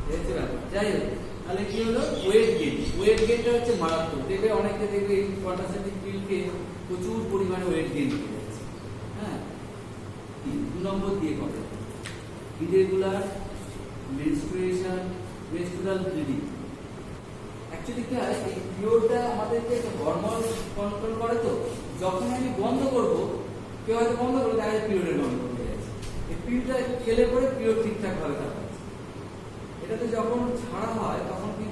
দেখতে পাবো। যাই হোক, তাহলে কি হলো? Weight gain. ওয়েট গেইনটা হচ্ছে মারাত্মক। দেখবে অনেকে দেখবে এই কন্ট্রাসেপটিভ পিলকে প্রচুর পরিমাণে ওয়েট গেইন করে যাচ্ছে, হ্যাঁ। 2 নম্বর দিয়ে কথা irregular menstruation, menstrual bleeding. Actually কি হয়, এই পিরিয়ডটা আমাদেরকে হরমোন কন্ট্রোল করে। তো যখন আমি বন্ধ করব, কেউ হয়তো বন্ধ করে তাহলে পিরিয়ডের বন্ধ করে যাচ্ছে, এই পিরিয়ডটা খেলে পরে পিরিয়ড ঠিকঠাক ভাবে থাকে। এটাতে যখন ছাড়া হয় তখন কি